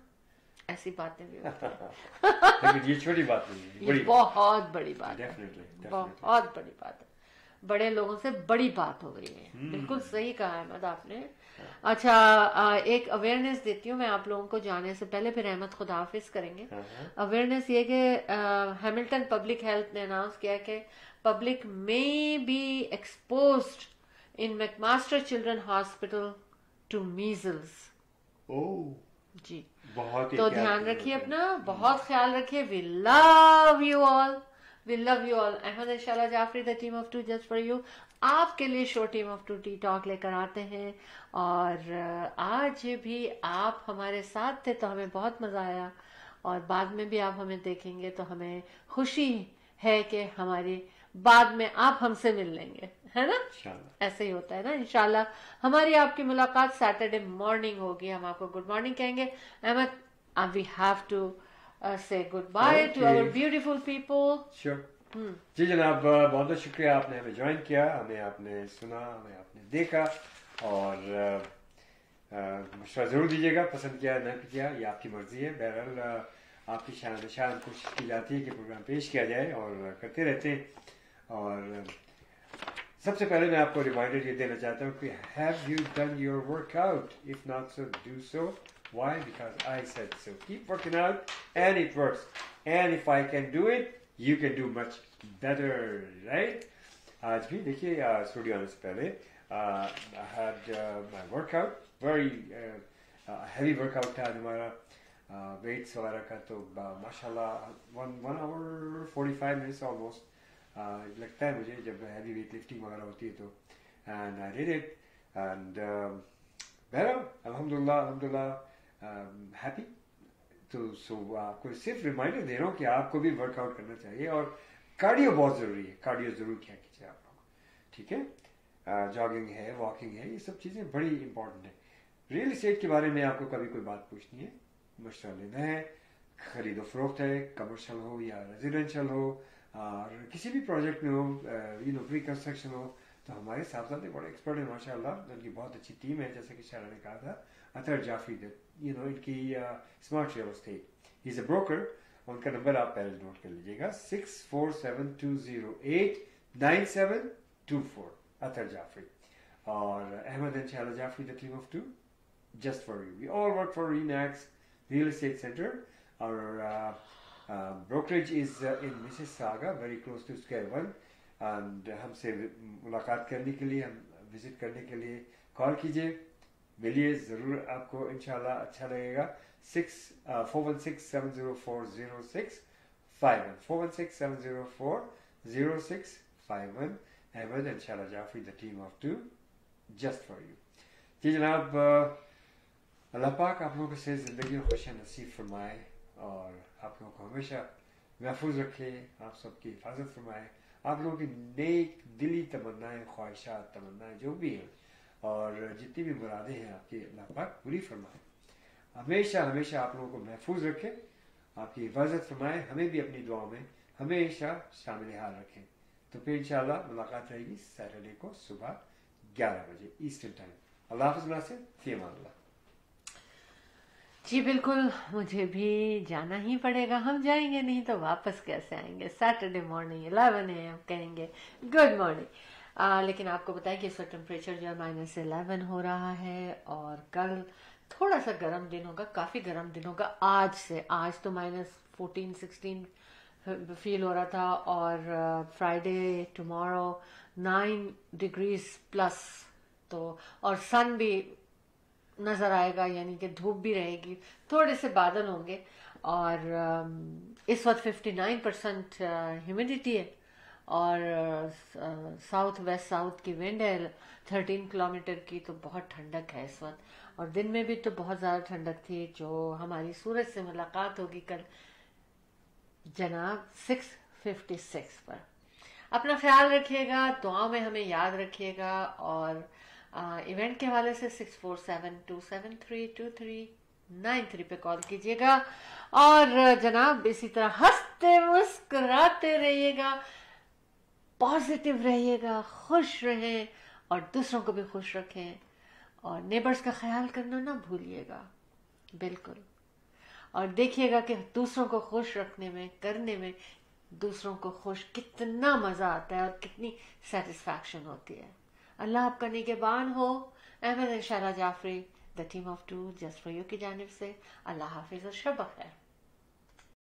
A: ऐसी बातें भी होती हैं।
B: लेकिन ये छोटी बात नहीं है,
A: बहुत बड़ी बात है, बहुत बड़ी बात है। बड़े लोगों से बड़ी बात हो गई है। बिल्कुल सही कहा अहमद आपने। अच्छा, एक अवेयरनेस देती हूँ मैं आप लोगों को जाने से पहले, फिर अहमद खुदा हाफिज करेंगे। अवेयरनेस ये कि हैमिल्टन पब्लिक हेल्थ ने अनाउंस किया कि public may be exposed in McMaster children hospital to measles. जी, तो ध्यान रखिए अपना, बहुत ख्याल रखिए। We love you all, we love you all. Ahmad and Shaila Jafri, the team of 2 just for you, आपके लिए show team of 2 T talk लेकर आते हैं। और आज भी आप हमारे साथ थे तो हमें बहुत मजा आया, और बाद में भी आप हमें देखेंगे तो हमें खुशी है कि हमारी बाद में आप हमसे मिल लेंगे, है ना। ऐसे ही होता है ना। इंशाल्लाह हमारी आपकी मुलाकात सैटरडे मॉर्निंग होगी, हम आपको गुड मॉर्निंग कहेंगे। Ahmad, we have to say goodbye to our beautiful people.
B: Sure. जी जनाब, बहुत बहुत शुक्रिया, आपने हमें ज्वाइन किया, हमें आपने सुना, हमें आपने देखा, और मशवरा जरूर दीजिएगा, पसंद किया ना किया ये आपकी मर्जी है। बहरहाल आपकी शान कोशिश की जाती है कि प्रोग्राम पेश किया जाए, और करते रहते हैं। और सबसे पहले मैं आपको रिमाइंडर ये देना चाहता हूँ कि have you done your workout? If not so do so. Why? Because I said so. Keep working out, and it works. And if I can do it, you can do much better, right? आज भी देखिए स्टूडियो आने से पहले I had my workout, very heavy workout था हमारा वेट्स वगैरह का, तो माशाल्लाह 1 hour 45 minutes almost लगता है मुझे जब हैवी वेट लिफ्टिंग वगैरह होती है तो, and I did it and better अल्हम्दुलिल्लाह happy। तो आपको सिर्फ रिमाइंडर दे रहा हूँ कि आपको भी वर्कआउट करना चाहिए और कार्डियो बहुत ज़रूरी है, कार्डियो ज़रूर किया कीजिए आप लोग, ठीक है। जॉगिंग है, वॉकिंग है, ये सब चीज़ें बड़ी इंपॉर्टेंट है। रियल एस्टेट के बारे में आपको कभी कोई बात पूछनी है, मशवरा लेना है, खरीदो फरोख्त है, कमर्शियल हो या रेजिडेंशियल हो और किसी भी प्रोजेक्ट में हो, प्री कंस्ट्रक्शन हो, तो हमारे साहबजादे बड़े एक्सपर्ट हैं माशाल्लाह, उनकी बहुत अच्छी टीम है। जैसे कि शारा ने कहा था, अतर जाफरी इनकी smart real estate, he is a broker. उनका नंबर आप पहले नोट कर लीजिएगा 6472089724 अतर जाफरी और Ahmad and Shala Jafri, the team of 2 just for you. We all work for Remax Real Estate Center. Our brokerage is in Mississauga, very close to Square One. And हमसे मुलाकात करने के लिए, हम विजिट करने के लिए कॉल कीजिए, मिलिए ज़रूर, आपको इंशाल्लाह अच्छा लगेगा। 416-704-0651 416-704-0651 Ahmad and Shala Jafri, the team of 2 just for you। जी जनाब, अल्लाह पाक आप लोगों से ज़िंदगी में खुशियाँ नसीब फरमाए और आप लोगों को हमेशा महफूज रखे, आप सबकी हिफाजत फरमाए, आप लोगों की नेक दिली तमन्नाएं, ख्वाहिशात, तमन्नाएं जो भी हैं और जितनी भी मुरादें हैं आपकी, अल्लाह पाक पूरी फरमाए। हमेशा हमेशा आप लोगों को महफूज रखे, आपकी हिफाजत फरमाए, हमें भी अपनी दुआओं में हमेशा शामिल हाल रखें। तो फिर इंशाअल्लाह मुलाकात रहेगी सैटरडे को सुबह 11 बजे ईस्टर्न टाइम। अल्लाह हाफ़िज़ नासिर, फ़ी अमानिल्लाह।
A: जी बिल्कुल, मुझे भी जाना ही पड़ेगा, हम जाएंगे नहीं तो वापस कैसे आएंगे। सैटरडे मॉर्निंग 11 AM कहेंगे गुड मॉर्निंग। लेकिन आपको बताएं कि इस वक्त टेम्परेचर जो है -11 हो रहा है और कल थोड़ा सा गर्म दिन होगा, काफ़ी गर्म दिन होगा आज से। आज तो -14-16 फील हो रहा था और फ्राइडे टुमारो 9 डिग्रीज प्लस, तो और सन भी नज़र आएगा, यानी कि धूप भी रहेगी, थोड़े से बादल होंगे और इस वक्त 59% ह्यूमिडिटी है और साउथ वेस्ट साउथ की विंड है 13 किलोमीटर की, तो बहुत ठंडक है इस वक्त। और दिन में भी तो बहुत ज़्यादा ठंडक थी। जो हमारी सूरज से मुलाकात होगी कल जनाब 6:56 पर। अपना ख्याल रखिएगा, दुआओं में हमें याद रखिएगा और इवेंट के हवाले से 6472732393 पे कॉल कीजिएगा और जनाब इसी तरह हंसते मुस्कुराते रहिएगा, पॉजिटिव रहिएगा, खुश रहें और दूसरों को भी खुश रखें और नेबर्स का ख्याल करना ना भूलिएगा बिल्कुल। और देखिएगा कि दूसरों को खुश रखने में, करने में दूसरों को खुश कितना मज़ा आता है और कितनी सेटिस्फैक्शन होती है। अल्लाह आपका निगहबान हो। Ahmad and Shala Jafri, the team of 2 just for you की जानिब से अल्लाह हाफिज़ और शब बखैर।